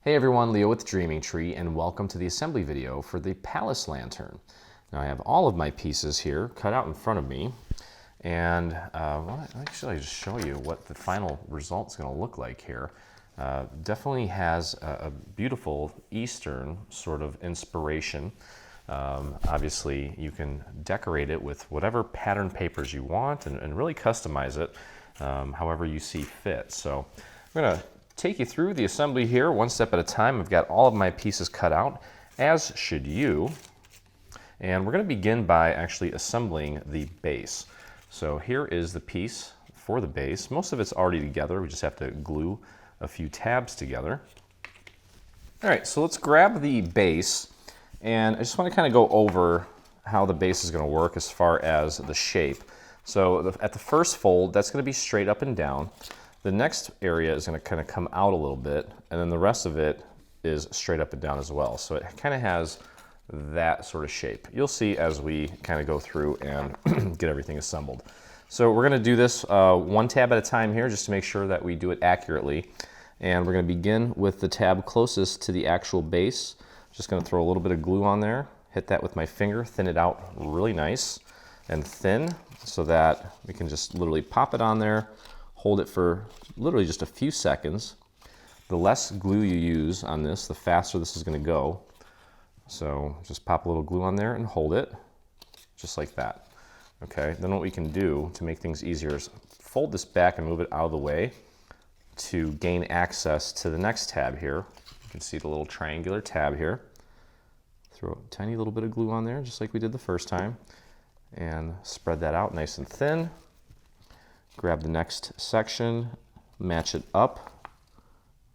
Hey everyone, Leo with Dreaming Tree, and welcome to the assembly video for the Palace Lantern. Now I have all of my pieces here cut out in front of me, and actually I'll just show you what the final result is going to look like here. Definitely has a beautiful Eastern sort of inspiration. Obviously you can decorate it with whatever pattern papers you want and really customize it however you see fit. So I'm going to take you through the assembly here one step at a time. I've got all of my pieces cut out, as should you. And we're going to begin by actually assembling the base. So here is the piece for the base. Most of it's already together. We just have to glue a few tabs together. All right, so let's grab the base. And I just want to kind of go over how the base is going to work as far as the shape. So at the first fold, that's going to be straight up and down. The next area is going to kind of come out a little bit, and then the rest of it is straight up and down as well. So it kind of has that sort of shape. You'll see as we kind of go through and get everything assembled. So we're going to do this one tab at a time here just to make sure that we do it accurately. And we're going to begin with the tab closest to the actual base. Just going to throw a little bit of glue on there, hit that with my finger, thin it out really nice and thin so that we can just literally pop it on there. Hold it for literally just a few seconds. The less glue you use on this, the faster this is going to go. So just pop a little glue on there and hold it, just like that. Okay, then what we can do to make things easier is fold this back and move it out of the way to gain access to the next tab here. You can see the little triangular tab here. Throw a tiny little bit of glue on there, just like we did the first time, and spread that out nice and thin. Grab the next section, match it up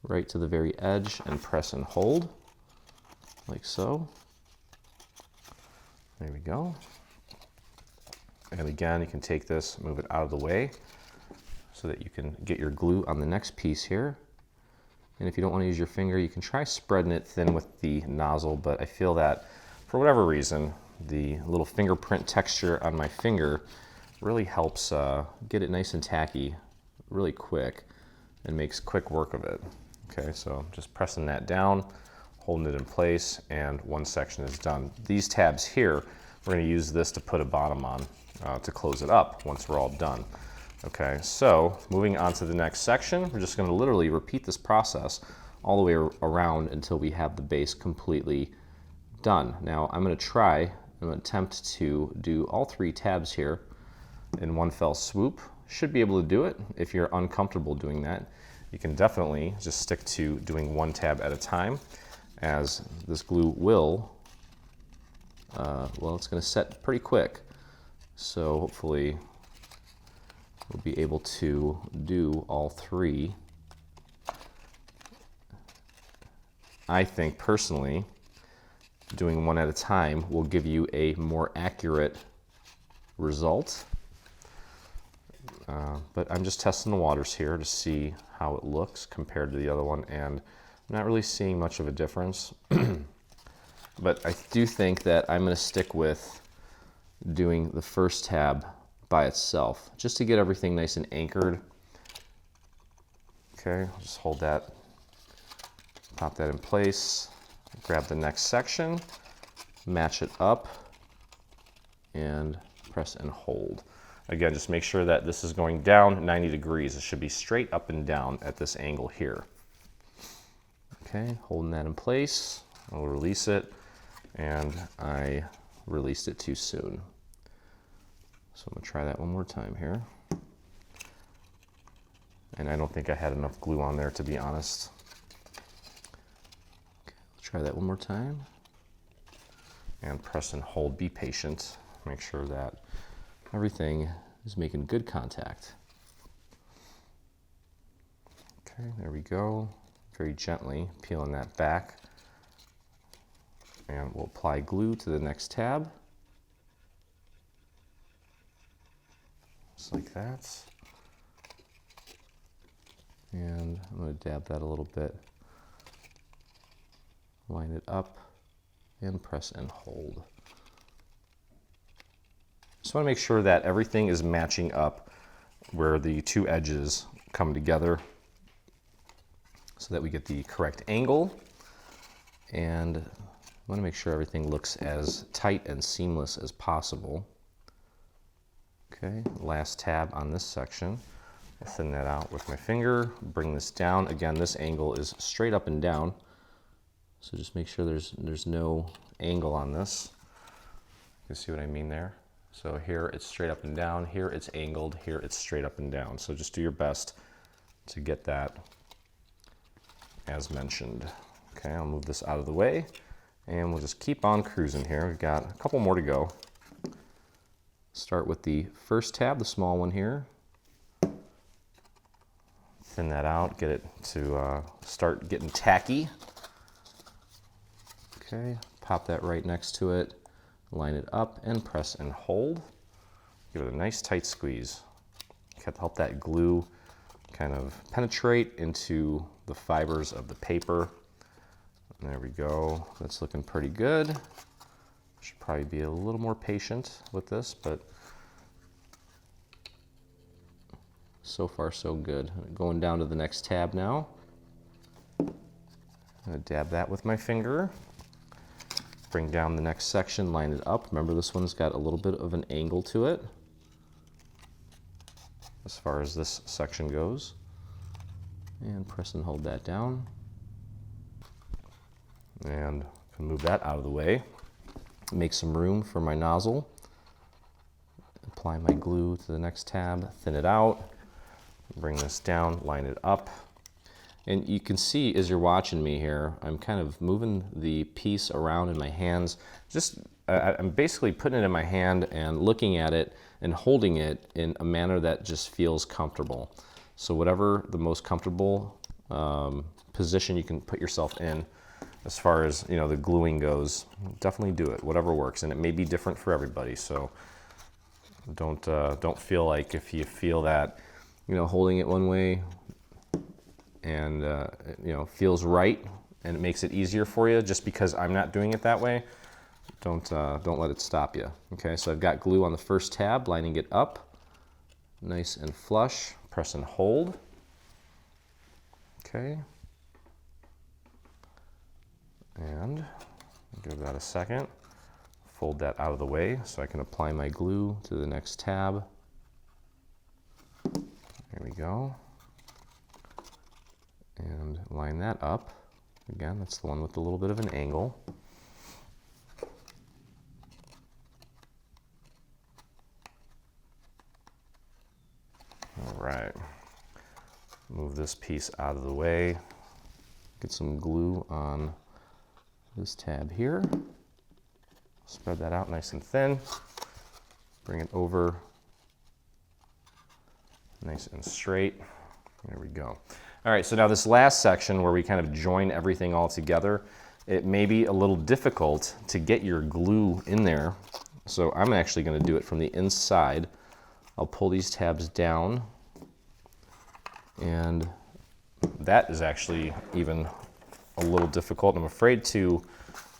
right to the very edge, and press and hold, like so. There we go. And again, you can take this, move it out of the way so that you can get your glue on the next piece here. And if you don't want to use your finger, you can try spreading it thin with the nozzle, but I feel that for whatever reason, the little fingerprint texture on my finger really helps get it nice and tacky really quick and makes quick work of it. Okay, so just pressing that down, holding it in place, and one section is done. These tabs here, we're going to use this to put a bottom on to close it up once we're all done. Okay, so moving on to the next section, we're just going to literally repeat this process all the way around until we have the base completely done. Now I'm going to attempt to do all three tabs here in one fell swoop. Should be able to do it. If you're uncomfortable doing that, you can definitely just stick to doing one tab at a time, as this glue will, well, it's going to set pretty quick. So hopefully we'll be able to do all three. I think personally, doing one at a time will give you a more accurate result. But I'm just testing the waters here to see how it looks compared to the other one, and I'm not really seeing much of a difference. But I do think that I'm going to stick with doing the first tab by itself, just to get everything nice and anchored. Okay, I'll just hold that, pop that in place, grab the next section, match it up, and press and hold. Again, just make sure that this is going down 90 degrees. It should be straight up and down at this angle here. Okay, holding that in place. I'll release it, and I released it too soon. So I'm gonna try that one more time here. And I don't think I had enough glue on there, to be honest. Okay, let's try that one more time. And press and hold, be patient. Make sure that everything is making good contact. Okay, there we go. Very gently peeling that back. And we'll apply glue to the next tab. Just like that. And I'm going to dab that a little bit. Line it up and press and hold. Just want to make sure that everything is matching up where the two edges come together. so that we get the correct angle. And I want to make sure everything looks as tight and seamless as possible. Okay, last tab on this section. I'll thin that out with my finger, bring this down. Again, this angle is straight up and down, so just make sure there's no angle on this. You can see what I mean there. So here it's straight up and down, here it's angled, here it's straight up and down. So just do your best to get that as mentioned. Okay, I'll move this out of the way and we'll just keep on cruising here. We've got a couple more to go. Start with the first tab, the small one here. Thin that out, get it to start getting tacky. Okay, pop that right next to it, line it up and press and hold. Give it a nice tight squeeze. Help that glue kind of penetrate into the fibers of the paper. And there we go, that's looking pretty good. Should probably be a little more patient with this, but so far so good. Going down to the next tab now. I'm gonna dab that with my finger. Bring down the next section, line it up. Remember, this one's got a little bit of an angle to it as far as this section goes. And press and hold that down. And move that out of the way. Make some room for my nozzle. Apply my glue to the next tab, thin it out. Bring this down, line it up. And you can see as you're watching me here, I'm kind of moving the piece around in my hands. I'm basically putting it in my hand and looking at it and holding it in a manner that just feels comfortable. So whatever the most comfortable position you can put yourself in as far as, you know, the gluing goes, definitely do it, whatever works. And it may be different for everybody. So don't feel like if you feel that, you know, holding it one way and you know, feels right and it makes it easier for you just because I'm not doing it that way, don't let it stop you. Okay, so I've got glue on the first tab, lining it up nice and flush, press and hold. Okay, and give that a second, fold that out of the way so I can apply my glue to the next tab. There we go. And line that up. Again, that's the one with a little bit of an angle. All right. Move this piece out of the way. Get some glue on this tab here. Spread that out nice and thin. Bring it over nice and straight. There we go. All right, so now this last section where we kind of join everything all together, it may be a little difficult to get your glue in there. So I'm actually going to do it from the inside. I'll pull these tabs down, and that is actually even a little difficult. I'm afraid to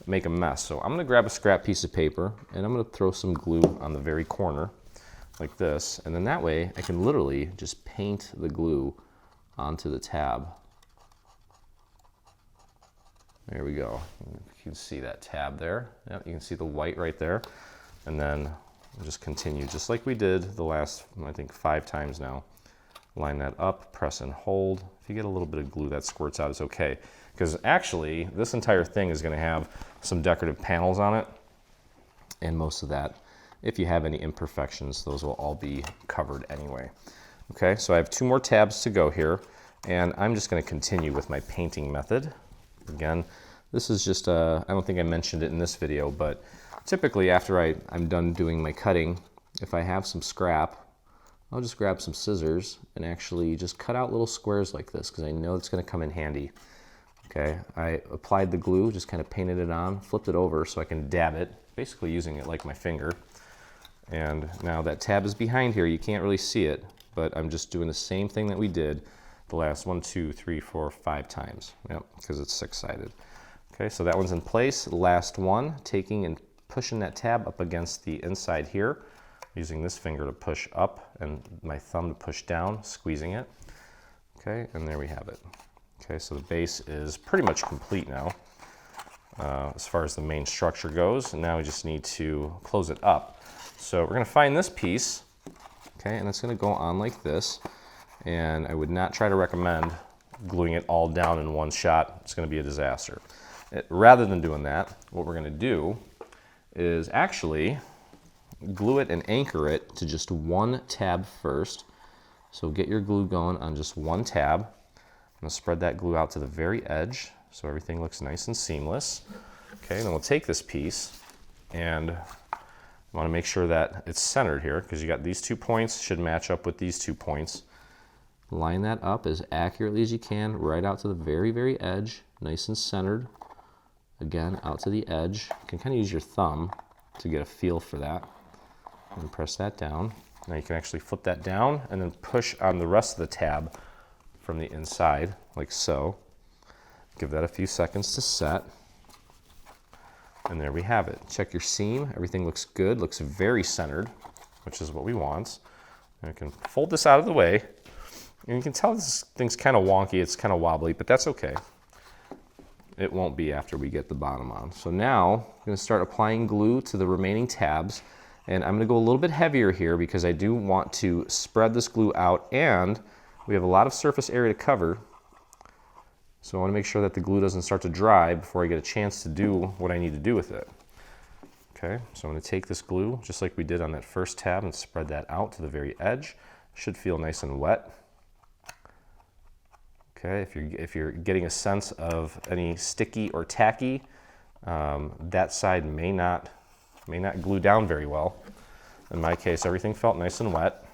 make a mess. So I'm going to grab a scrap piece of paper and I'm going to throw some glue on the very corner like this, and then that way I can literally just paint the glue onto the tab. There we go. You can see that tab there. Yep, you can see the white right there. And then we'll just continue just like we did the last, I think, 5 times now. Line that up, press and hold. If you get a little bit of glue that squirts out, it's okay. Because actually, this entire thing is going to have some decorative panels on it. And most of that, if you have any imperfections, those will all be covered anyway. Okay, so I have 2 more tabs to go here, and I'm just going to continue with my painting method. Again, this is just, I don't think I mentioned it in this video, but typically after I'm done doing my cutting, if I have some scrap, I'll just grab some scissors and actually just cut out little squares like this because I know it's going to come in handy. Okay, I applied the glue, just kind of painted it on, flipped it over so I can dab it, basically using it like my finger. And now that tab is behind here, you can't really see it, but I'm just doing the same thing that we did the last 1, 2, 3, 4, 5 times. Yep, because it's 6-sided. Okay, so that one's in place. Last one, taking and pushing that tab up against the inside here, using this finger to push up and my thumb to push down, squeezing it. Okay, and there we have it. Okay, so the base is pretty much complete now as far as the main structure goes. And now we just need to close it up. So we're going to find this piece, okay, and it's going to go on like this. And I would not try to recommend gluing it all down in one shot. It's going to be a disaster. Rather than doing that, what we're going to do is actually glue it and anchor it to just one tab first. So get your glue going on just one tab. I'm going to spread that glue out to the very edge so everything looks nice and seamless. Okay, then we'll take this piece and I want to make sure that it's centered here because you got these 2 points should match up with these 2 points. Line that up as accurately as you can right out to the very, very edge, nice and centered. Again, out to the edge. You can kind of use your thumb to get a feel for that. And press that down. Now you can actually flip that down and then push on the rest of the tab from the inside, like so. Give that a few seconds to set. And there we have it. Check your seam. Everything looks good, looks very centered, which is what we want. And I can fold this out of the way. And you can tell this thing's kind of wonky, it's kind of wobbly, but that's okay. It won't be after we get the bottom on. So now I'm going to start applying glue to the remaining tabs. And I'm going to go a little bit heavier here because I do want to spread this glue out and we have a lot of surface area to cover. So I want to make sure that the glue doesn't start to dry before I get a chance to do what I need to do with it. Okay, so I'm going to take this glue just like we did on that first tab and spread that out to the very edge. Should feel nice and wet. Okay, if you're getting a sense of any sticky or tacky, that side may not glue down very well. In my case, everything felt nice and wet.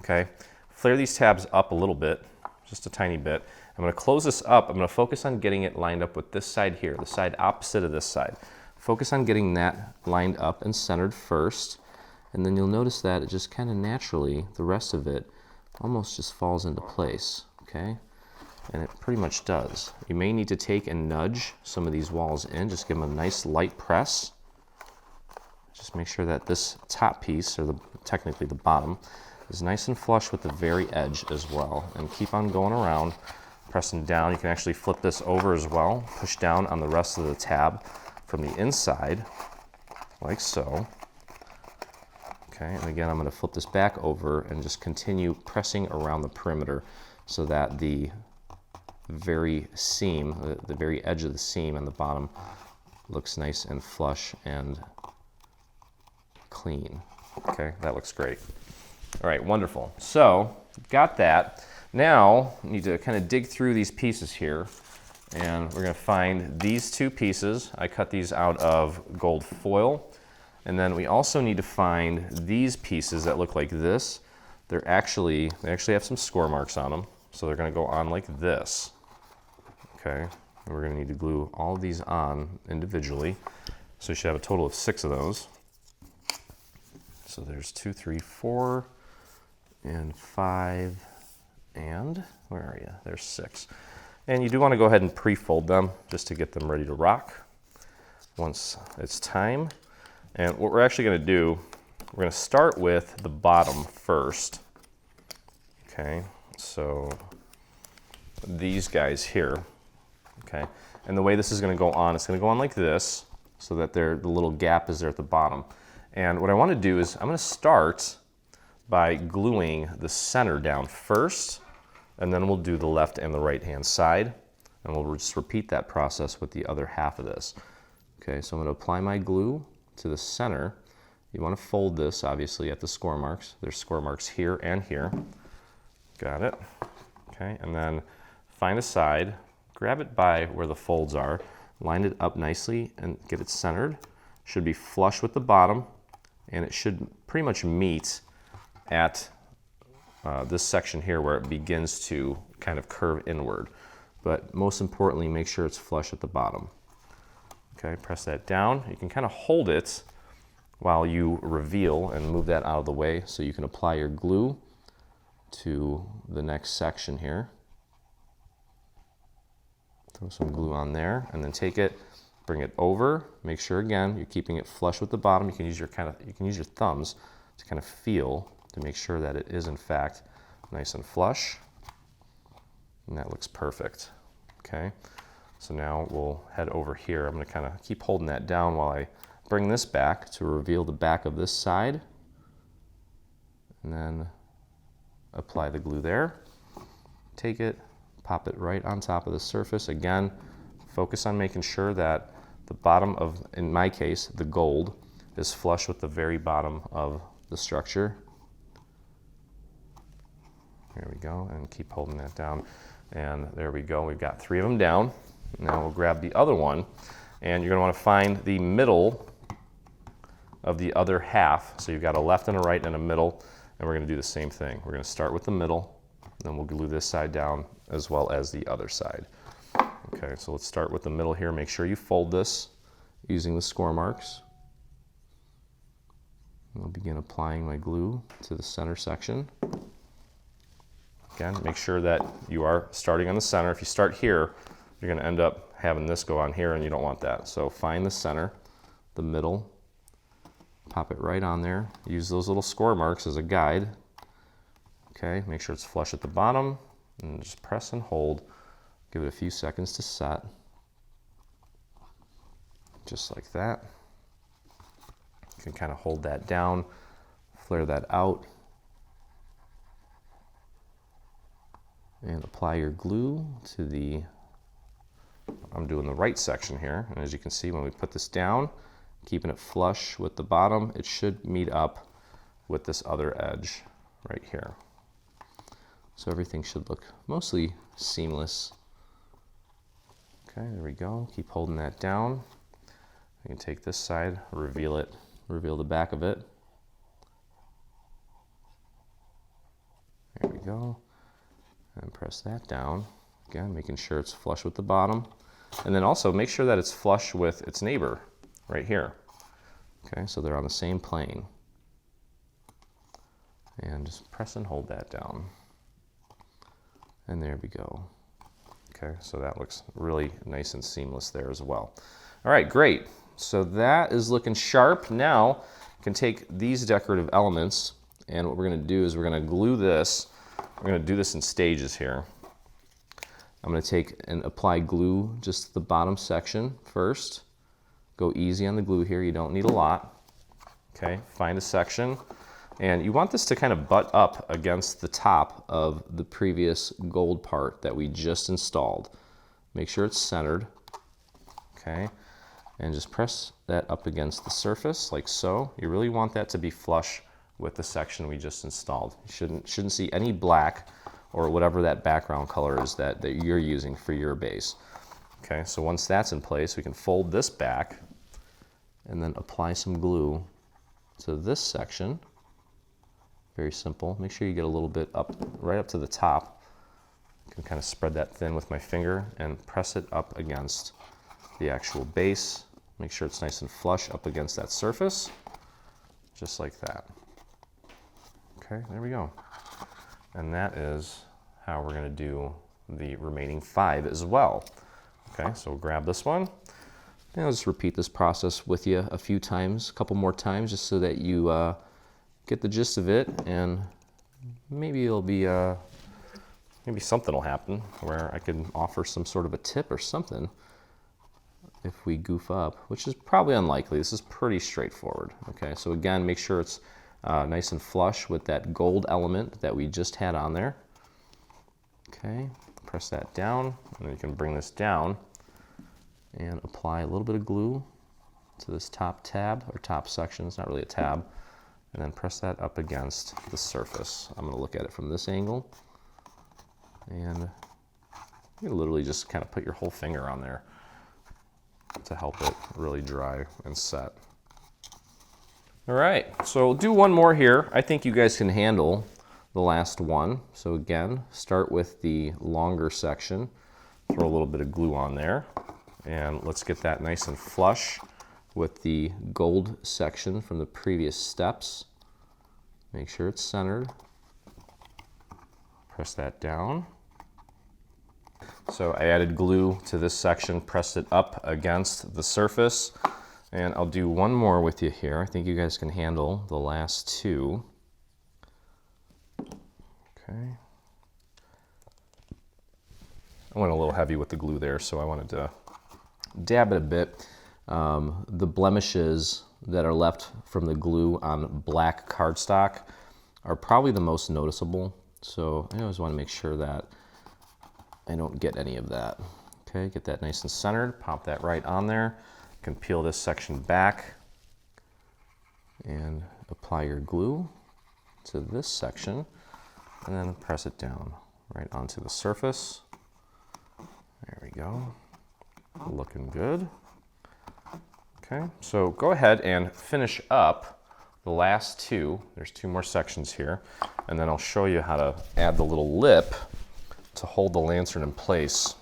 Okay, flare these tabs up a little bit, just a tiny bit. I'm going to close this up. I'm going to focus on getting it lined up with this side here, the side opposite of this side. Focus on getting that lined up and centered first, and then you'll notice that it just kind of naturally, the rest of it almost just falls into place, okay? And it pretty much does. You may need to take and nudge some of these walls in, just give them a nice light press. Just make sure that this top piece, or technically the bottom, is nice and flush with the very edge as well. And keep on going around, pressing down. You can actually flip this over as well. Push down on the rest of the tab from the inside, like so. Okay, and again, I'm going to flip this back over and just continue pressing around the perimeter so that the very seam, the very edge of the seam on the bottom looks nice and flush and clean. Okay, that looks great. All right, wonderful. So, got that. Now, we need to kind of dig through these pieces here, and we're going to find these 2 pieces. I cut these out of gold foil. And then we also need to find these pieces that look like this. They actually have some score marks on them, so they're going to go on like this. Okay, and we're going to need to glue all of these on individually. So you should have a total of 6 of those. So there's 2, 3, 4, and 5, and where are you? There's 6. And you do want to go ahead and pre-fold them just to get them ready to rock once it's time. And what we're actually going to do, we're going to start with the bottom first. Okay, so these guys here. Okay, and the way this is going to go on, it's going to go on like this, so that the little gap is there at the bottom. And what I want to do is I'm going to start by gluing the center down first, and then we'll do the left and the right hand side, and we'll just repeat that process with the other half of this. Okay, so I'm going to apply my glue to the center. You want to fold this obviously at the score marks. There's score marks here and here. Got it. Okay, and then find a side, grab it by where the folds are, line it up nicely and get it centered. Should be flush with the bottom, and it should pretty much meet at this section here where it begins to kind of curve inward. But most importantly, make sure it's flush at the bottom. Okay, press that down. You can kind of hold it while you reveal and move that out of the way so you can apply your glue to the next section here. Throw some glue on there and then take it, bring it over. Make sure again you're keeping it flush with the bottom. You can use your thumbs to kind of feel to make sure that it is in fact nice and flush. And that looks perfect. Okay, so now we'll head over here. I'm going to kind of keep holding that down while I bring this back to reveal the back of this side. And then apply the glue there. Take it, pop it right on top of the surface. Again, focus on making sure that the bottom of, in my case, the gold is flush with the very bottom of the structure. There we go, and keep holding that down. And there we go, we've got 3 of them down. Now we'll grab the other one, and you're gonna wanna find the middle of the other half. So you've got a left and a right and a middle, and we're gonna do the same thing. We're gonna start with the middle, then we'll glue this side down as well as the other side. Okay, so let's start with the middle here. Make sure you fold this using the score marks. I'll begin applying my glue to the center section. Again, make sure that you are starting on the center. If you start here, you're going to end up having this go on here, and you don't want that. So find the center, the middle, pop it right on there. Use those little score marks as a guide. Okay, make sure it's flush at the bottom, and just press and hold. Give it a few seconds to set. Just like that. You can kind of hold that down, flare that out, and apply your glue to the, I'm doing the right section here, and as you can see when we put this down, keeping it flush with the bottom, it should meet up with this other edge right here. So everything should look mostly seamless. Okay, there we go, keep holding that down. You can take this side, reveal it, reveal the back of it. There we go. And press that down. Again, making sure it's flush with the bottom. And then also make sure that it's flush with its neighbor right here. Okay, so they're on the same plane. And just press and hold that down. And there we go. Okay, so that looks really nice and seamless there as well. All right, great. So that is looking sharp. Now you can take these decorative elements, and what we're going to do is we're going to glue this. We're going to do this in stages here. I'm going to take and apply glue just to the bottom section first. Go easy on the glue here. You don't need a lot. Okay, find a section. And you want this to kind of butt up against the top of the previous gold part that we just installed. Make sure it's centered. Okay, and just press that up against the surface like so. You really want that to be flush with the section we just installed. You shouldn't see any black or whatever that background color is that you're using for your base. Okay, so once that's in place, we can fold this back and then apply some glue to this section. Very simple. Make sure you get a little bit up, right up to the top. I can kind of spread that thin with my finger and press it up against the actual base. Make sure it's nice and flush up against that surface, just like that. Okay, there we go. And that is how we're going to do the remaining 5 as well. Okay, so we'll grab this one. And I'll just repeat this process with you a few times, a couple more times, just so that you get the gist of it, and maybe it'll be maybe something will happen where I could offer some sort of a tip or something if we goof up, which is probably unlikely. This is pretty straightforward. Okay, so again, make sure it's nice and flush with that gold element that we just had on there. Okay, press that down, and then you can bring this down and apply a little bit of glue to this top tab or top section. It's not really a tab. And then press that up against the surface. I'm going to look at it from this angle, and you literally just kind of put your whole finger on there to help it really dry and set. All right, so we'll do one more here. I think you guys can handle the last one. So again, start with the longer section, throw a little bit of glue on there, and let's get that nice and flush with the gold section from the previous steps. Make sure it's centered. Press that down. So I added glue to this section, pressed it up against the surface, and I'll do one more with you here. I think you guys can handle the last 2. Okay. I went a little heavy with the glue there, so I wanted to dab it a bit. The blemishes that are left from the glue on black cardstock are probably the most noticeable. So I always want to make sure that I don't get any of that. Okay, get that nice and centered, pop that right on there. You can peel this section back and apply your glue to this section and then press it down right onto the surface. There we go, looking good. Okay, so go ahead and finish up the last two. There's two more sections here, and then I'll show you how to add the little lip to hold the lantern in place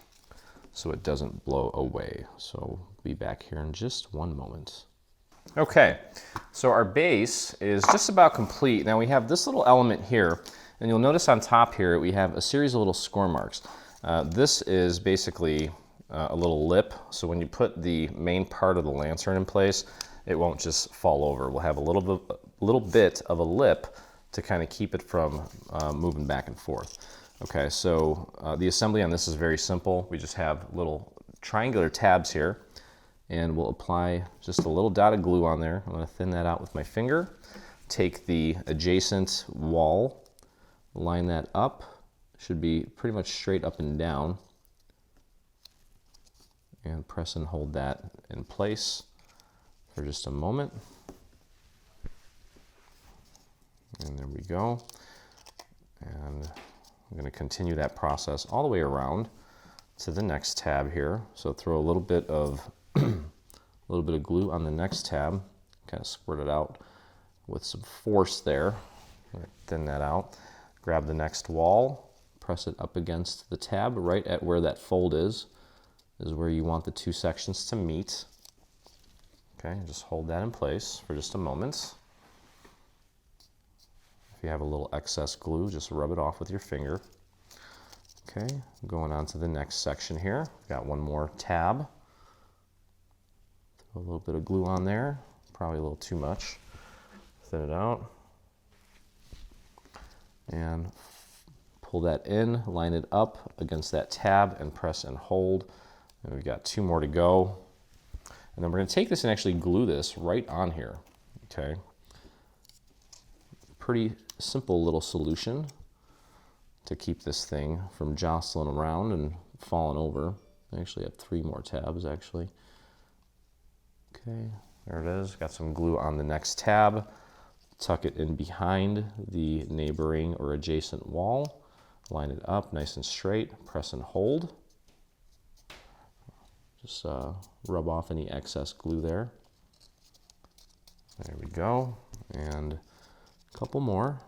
so it doesn't blow away. So we'll be back here in just one moment. Okay, so our base is just about complete. Now we have this little element here, and you'll notice on top here we have a series of little score marks. This is basically a little lip, so when you put the main part of the lantern in place, it won't just fall over. We'll have a little bit of a lip to kind of keep it from moving back and forth. Okay, so the assembly on this is very simple. We just have little triangular tabs here, and we'll apply just a little dot of glue on there. I'm going to thin that out with my finger. Take the adjacent wall, line that up. Should be pretty much straight up and down. And press and hold that in place for just a moment. And there we go. And I'm going to continue that process all the way around to the next tab here. So throw a little bit of glue on the next tab, kind of squirt it out with some force there. Thin that out. Grab the next wall, press it up against the tab right at where that fold is where you want the two sections to meet. Okay, just hold that in place for just a moment. If you have a little excess glue, just rub it off with your finger. Okay, going on to the next section here. Got one more tab. Throw a little bit of glue on there, probably a little too much. Thin it out. And pull that in, line it up against that tab and press and hold. And we've got two more to go. And then we're going to take this and actually glue this right on here. Okay. Pretty simple little solution to keep this thing from jostling around and falling over. I actually have three more tabs actually. Okay, there it is. Got some glue on the next tab. Tuck it in behind the neighboring or adjacent wall. Line it up nice and straight. Press and hold. Just rub off any excess glue there. There we go. And a couple more.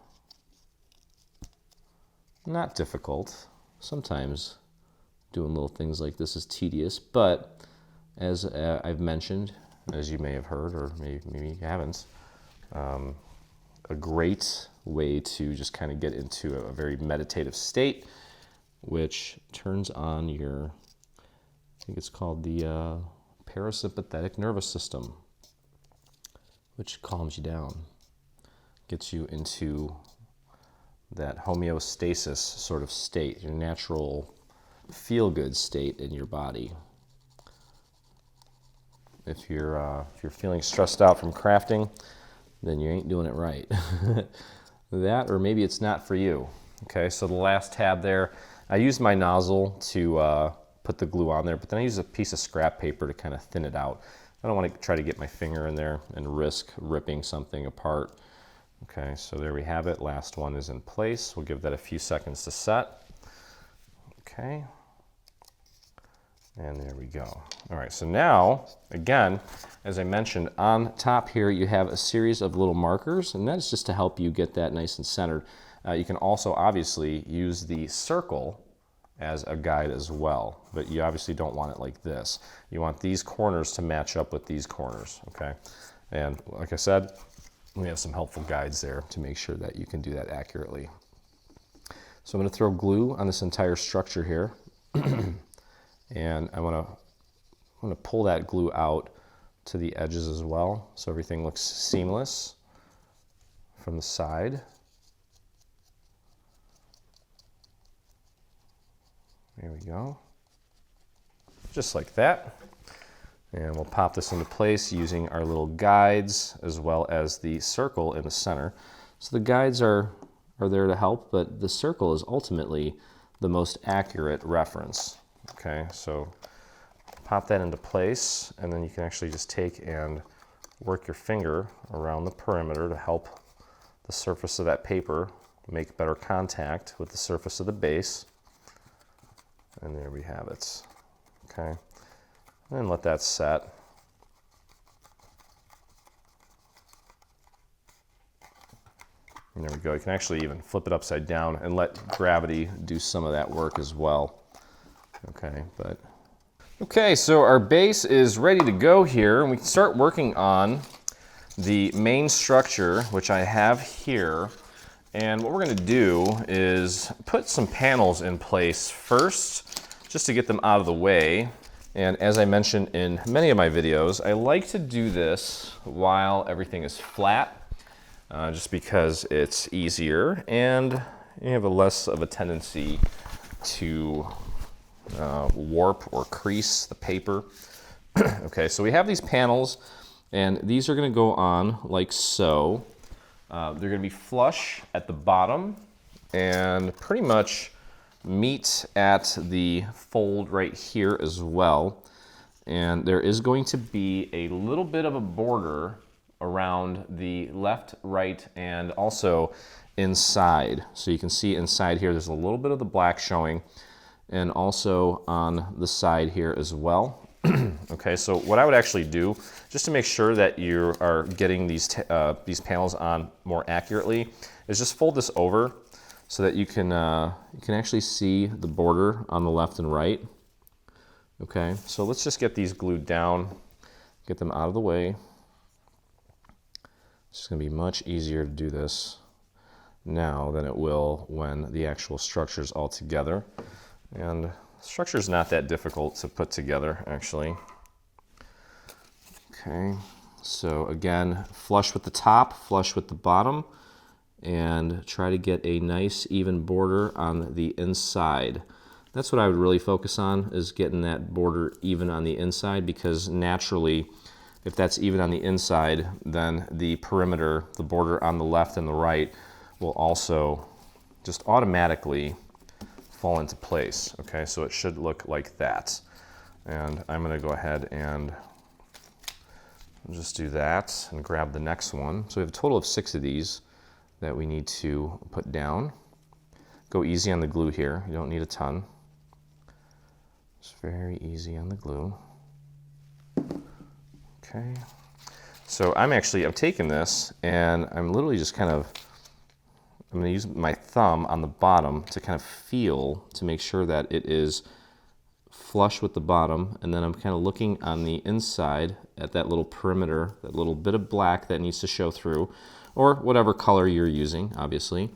Not difficult. Sometimes doing little things like this is tedious, but as I've mentioned, as you may have heard, or maybe you haven't, a great way to just kind of get into a very meditative state, which turns on your, I think it's called the parasympathetic nervous system, which calms you down, gets you into that homeostasis sort of state, your natural feel-good state in your body. If you're feeling stressed out from crafting, then you ain't doing it right. That, or maybe it's not for you. Okay, so the last tab there, I used my nozzle to put the glue on there, but then I used a piece of scrap paper to kind of thin it out. I don't want to try to get my finger in there and risk ripping something apart. Okay, so there we have it. Last one is in place. We'll give that a few seconds to set. Okay. And there we go. All right, so now, again, as I mentioned, on top here you have a series of little markers, and that's just to help you get that nice and centered. You can also obviously use the circle as a guide as well, but you obviously don't want it like this. You want these corners to match up with these corners, okay? And like I said, we have some helpful guides there to make sure that you can do that accurately. So I'm going to throw glue on this entire structure here. And I want to pull that glue out to the edges as well, so everything looks seamless from the side. There we go. just like that. And we'll pop this into place using our little guides as well as the circle in the center. So the guides are there to help, but the circle is ultimately the most accurate reference. Okay, so pop that into place, and then you can actually just take and work your finger around the perimeter to help the surface of that paper make better contact with the surface of the base. And there we have it. Okay, and then let that set. And there we go. You can actually even flip it upside down and let gravity do some of that work as well. Okay, so our base is ready to go here, and we can start working on the main structure, which I have here. And what we're going to do is put some panels in place first, just to get them out of the way. And as I mentioned in many of my videos, I like to do this while everything is flat, just because it's easier and you have less of a tendency to warp or crease the paper. Okay, so we have these panels, and these are going to go on like so. They're going to be flush at the bottom and pretty much meet at the fold right here as well. And there is going to be a little bit of a border around the left, right, and also inside. So you can see inside here there's a little bit of the black showing, and also on the side here as well. Okay, so what I would actually do, just to make sure that you are getting these panels on more accurately, is just fold this over so that you can actually see the border on the left and right. Okay, so let's just get these glued down, get them out of the way. It's just going to be much easier to do this now than it will when the actual structure is all together. And the structure is not that difficult to put together, actually. Okay, so again, flush with the top, flush with the bottom, and try to get a nice even border on the inside. That's what I would really focus on, is getting that border even on the inside, because naturally, if that's even on the inside, then the perimeter, the border on the left and the right, will also just automatically fall into place. Okay, so it should look like that. And I'm going to go ahead and just do that and grab the next one. So we have a total of 6 of these that we need to put down. Go easy on the glue here. You don't need a ton. Just very easy on the glue. Okay. So I'm taking this and I'm literally just I'm going to use my thumb on the bottom to kind of feel to make sure that it is flush with the bottom, and then I'm kind of looking on the inside at that little perimeter, that little bit of black that needs to show through, or whatever color you're using, obviously.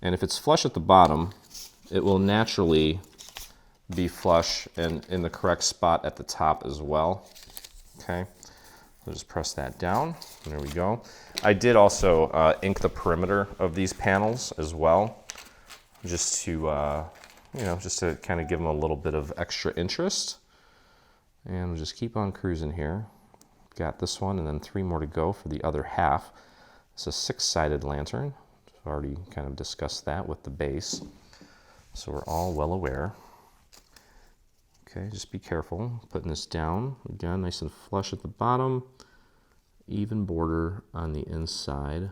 And if it's flush at the bottom, it will naturally be flush and in the correct spot at the top as well. Okay. We'll just press that down, and there we go. I did also ink the perimeter of these panels as well, just to just to kind of give them a little bit of extra interest. And we'll just keep on cruising here. Got this one, and then 3 more to go for the other half. It's a 6-sided lantern. I've already kind of discussed that with the base, so we're all well aware. Okay, just be careful putting this down. Again, nice and flush at the bottom, even border on the inside.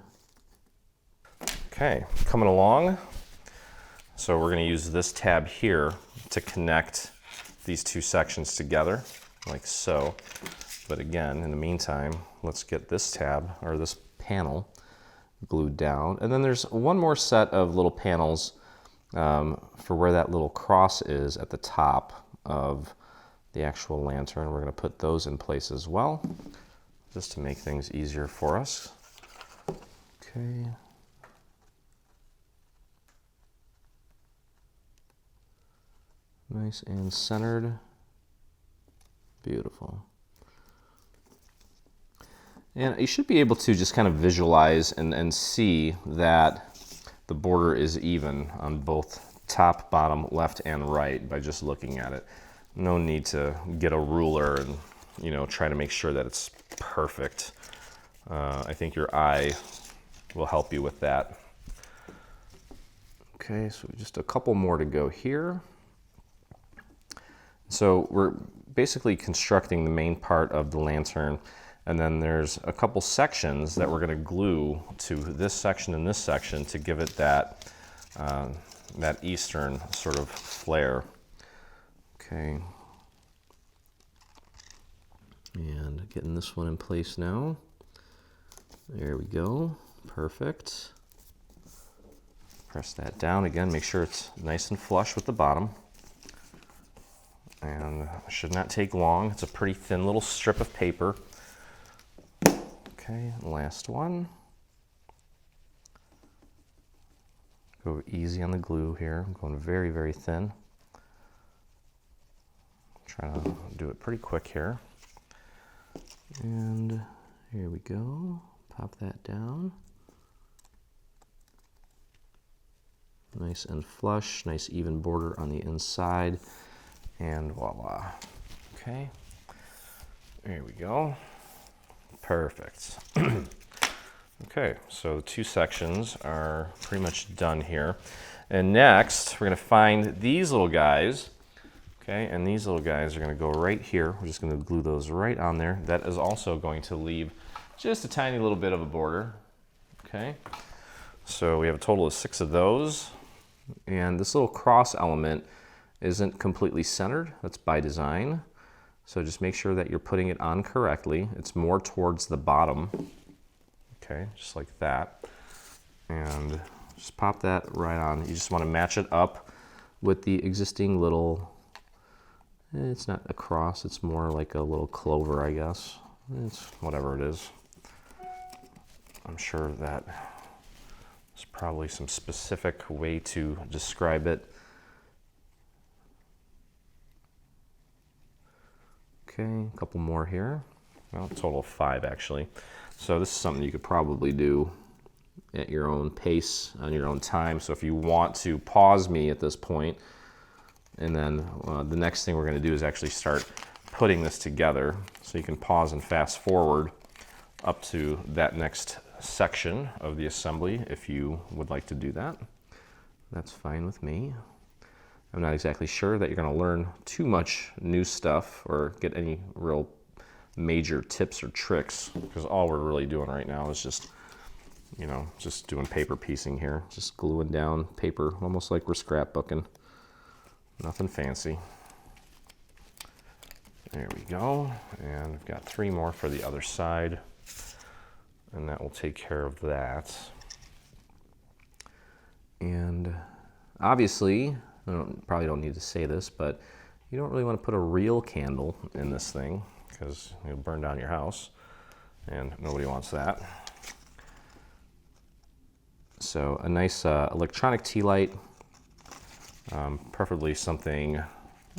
Okay, coming along. So we're going to use this tab here to connect these 2 sections together, like so. But again, in the meantime, let's get this tab, or this panel, glued down. And then there's one more set of little panels for where that little cross is at the top of the actual lantern. We're going to put those in place as well, just to make things easier for us. Okay. Nice and centered. Beautiful. And you should be able to just kind of visualize and see that the border is even on both top, bottom, left, and right by just looking at it. No need to get a ruler and, you know, try to make sure that it's perfect. I think your eye will help you with that. Okay, so just a couple more to go here. So we're basically constructing the main part of the lantern, and then there's a couple sections that we're going to glue to this section and this section to give it that that Eastern sort of flair. Okay, and getting this one in place now. There we go, perfect. Press that down again, make sure it's nice and flush with the bottom. And it should not take long. It's a pretty thin little strip of paper. Okay, last one. Go easy on the glue here. I'm going very, very thin. Try to do it pretty quick here. And here we go. Pop that down. Nice and flush, nice even border on the inside, and voila. Okay, there we go. Perfect. Okay, so the two sections are pretty much done here. And next, we're gonna find these little guys, okay, and these little guys are gonna go right here. We're just gonna glue those right on there. That is also going to leave just a tiny little bit of a border, okay? So we have a total of 6 of those. And this little cross element isn't completely centered. That's by design. So just make sure that you're putting it on correctly. It's more towards the bottom. Okay, just like that. And just pop that right on. You just want to match it up with the existing little, it's not a cross, it's more like a little clover, I guess. It's whatever it is. I'm sure that there's probably some specific way to describe it. Okay, a couple more here. Well, a total of 5 actually. So this is something you could probably do at your own pace, on your own time. So if you want to pause me at this point, and then the next thing we're going to do is actually start putting this together. So you can pause and fast forward up to that next section of the assembly if you would like to do that. That's fine with me. I'm not exactly sure that you're going to learn too much new stuff or get any real major tips or tricks, because all we're really doing right now is just, you know, just doing paper piecing here, just gluing down paper almost like we're scrapbooking. Nothing fancy. There we go. And we've got 3 more for the other side, and that will take care of that. And obviously, probably don't need to say this, but you don't really want to put a real candle in this thing because you'll burn down your house, and nobody wants that. So a nice electronic tea light, preferably something,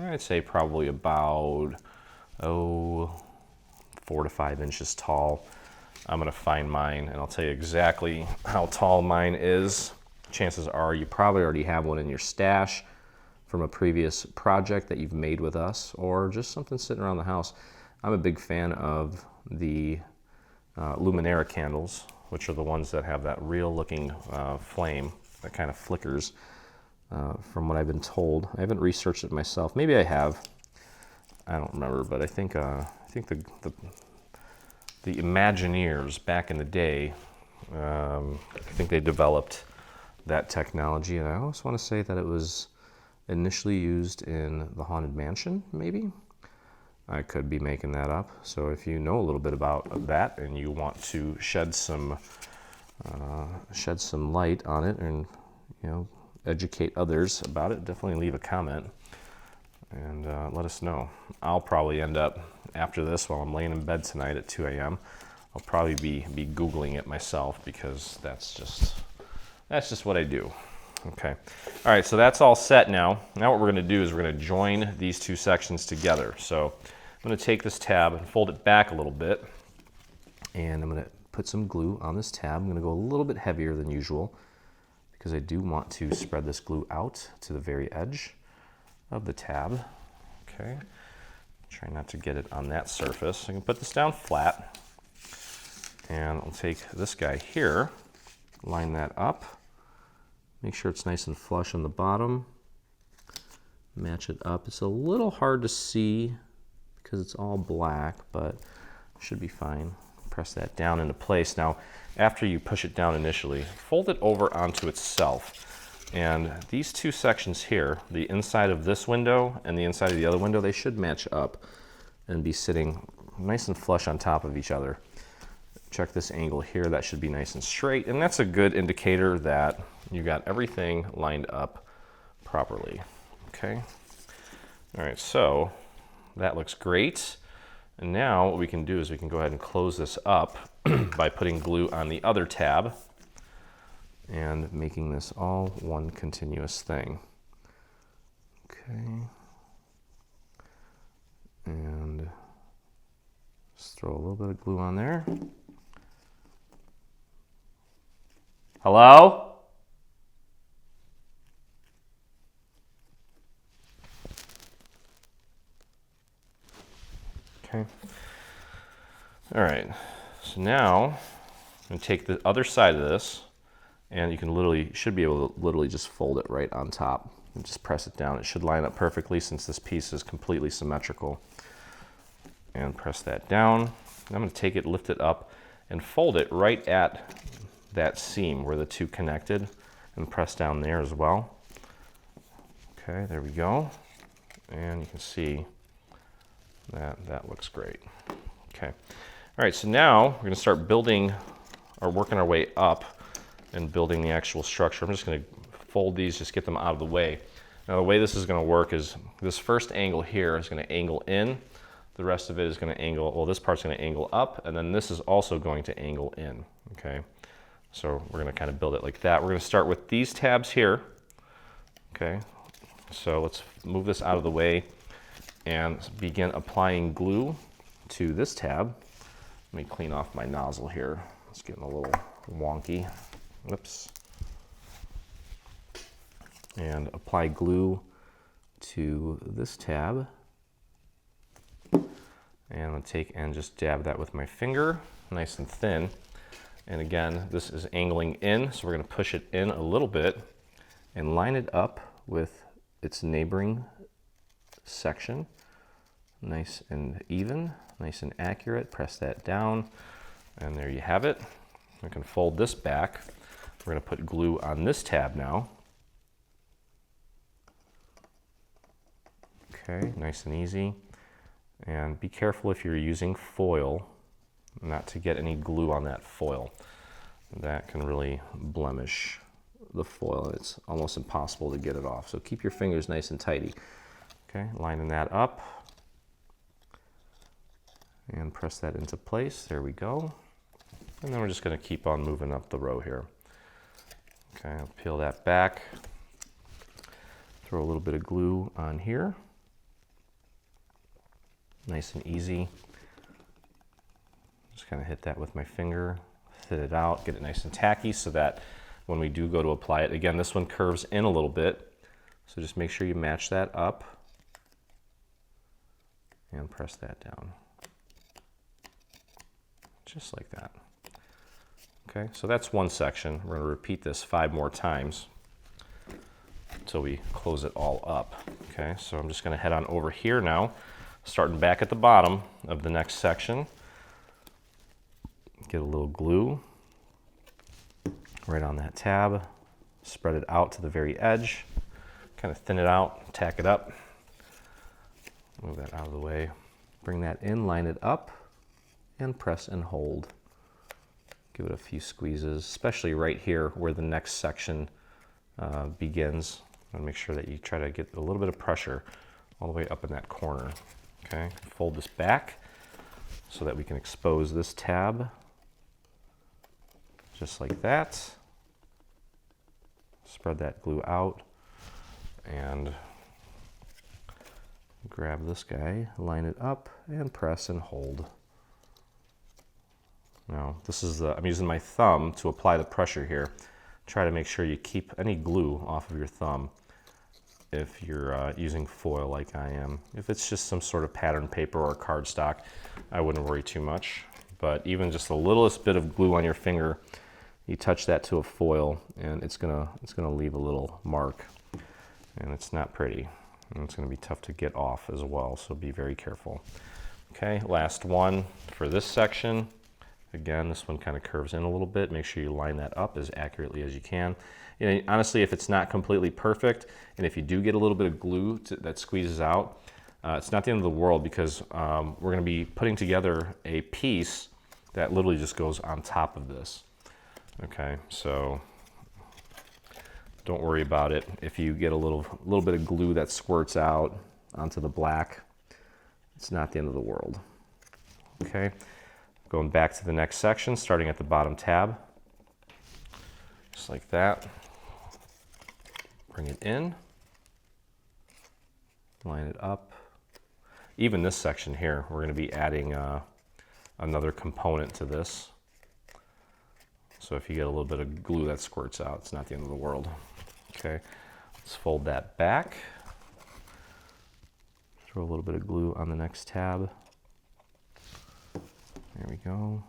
I'd say probably about 4 to 5 inches tall. I'm gonna find mine and I'll tell you exactly how tall mine is. Chances are you probably already have one in your stash from a previous project that you've made with us, or just something sitting around the house. I'm a big fan of the Luminara candles, which are the ones that have that real looking flame that kind of flickers, from what I've been told. I haven't researched it myself. Maybe I have. I don't remember, but I think the Imagineers back in the day, I think they developed that technology, and I always want to say that it was initially used in the Haunted Mansion, maybe? I could be making that up. So if you know a little bit about that and you want to shed some light on it and, you know, educate others about it, definitely leave a comment and let us know. I'll probably end up, after this, while I'm laying in bed tonight at 2 a.m., I'll probably be Googling it myself, because that's just what I do. Okay. All right, so that's all set now. Now what we're going to do is we're going to join these 2 sections together. So I'm going to take this tab and fold it back a little bit, and I'm going to put some glue on this tab. I'm going to go a little bit heavier than usual because I do want to spread this glue out to the very edge of the tab. Okay, try not to get it on that surface. I can put this down flat, and I'll take this guy here, line that up, make sure it's nice and flush on the bottom, match it up. It's a little hard to see because it's all black, but it should be fine. Press that down into place. Now, after you push it down initially, fold it over onto itself. And these two sections here, the inside of this window and the inside of the other window, they should match up and be sitting nice and flush on top of each other. Check this angle here, that should be nice and straight, and that's a good indicator that you got everything lined up properly. Okay. All right, so that looks great. And now what we can do is we can go ahead and close this up by putting glue on the other tab and making this all one continuous thing. Okay. And just throw a little bit of glue on there. Hello? Okay. All right. So now I'm going to take the other side of this, and you can should be able to literally just fold it right on top and just press it down. It should line up perfectly since this piece is completely symmetrical. And press that down. And I'm going to take it, lift it up, and fold it right at that seam where the two connected, and press down there as well. Okay, there we go. And you can see that looks great. Okay. All right, so now we're going to start building or working our way up and building the actual structure. I'm just going to fold these, just get them out of the way. Now the way this is going to work is this first angle here is going to angle in. The rest of it is going to angle, well, this part's going to angle up, and then this is also going to angle in. Okay. So we're going to kind of build it like that. We're going to start with these tabs here. Okay. So let's move this out of the way and begin applying glue to this tab. Let me clean off my nozzle here. It's getting a little wonky. Whoops. And apply glue to this tab. And I'll take and just dab that with my finger, nice and thin. And again, this is angling in, so we're going to push it in a little bit and line it up with its neighboring section. Nice and even, nice and accurate. Press that down, and there you have it. We can fold this back. We're going to put glue on this tab now. Okay, nice and easy. And be careful if you're using foil not to get any glue on that foil. That can really blemish the foil. It's almost impossible to get it off. So keep your fingers nice and tidy. Okay, lining that up. And press that into place. There we go. And then we're just going to keep on moving up the row here. Okay, I'll peel that back. Throw a little bit of glue on here. Nice and easy. Just kind of hit that with my finger, thin it out, get it nice and tacky so that when we do go to apply it, again, this one curves in a little bit. So just make sure you match that up and press that down. Just like that. Okay, so that's one section. We're going to repeat this 5 more times until we close it all up. Okay, so I'm just going to head on over here now, starting back at the bottom of the next section. Get a little glue right on that tab, spread it out to the very edge, kind of thin it out, tack it up, move that out of the way, bring that in, line it up, and press and hold. Give it a few squeezes, especially right here where the next section begins. And make sure that you try to get a little bit of pressure all the way up in that corner. Okay, fold this back so that we can expose this tab just like that. Spread that glue out and grab this guy, line it up, and press and hold. Now, this is I'm using my thumb to apply the pressure here. Try to make sure you keep any glue off of your thumb. if you're using foil like I am. If it's just some sort of pattern paper or cardstock, I wouldn't worry too much. But even just the littlest bit of glue on your finger, you touch that to a foil and it's gonna leave a little mark, and it's not pretty. And it's gonna be tough to get off as well, so be very careful. Okay, last one for this section. Again, this one kind of curves in a little bit. Make sure you line that up as accurately as you can. You know, honestly, if it's not completely perfect, and if you do get a little bit of glue that squeezes out, it's not the end of the world, because we're going to be putting together a piece that literally just goes on top of this. Okay, so don't worry about it. If you get a little bit of glue that squirts out onto the black, it's not the end of the world. Okay, going back to the next section, starting at the bottom tab, just like that. Bring it in, line it up. Even this section here, we're going to be adding another component to this. So if you get a little bit of glue that squirts out, it's not the end of the world. Okay, let's fold that back. Throw a little bit of glue on the next tab. There we go.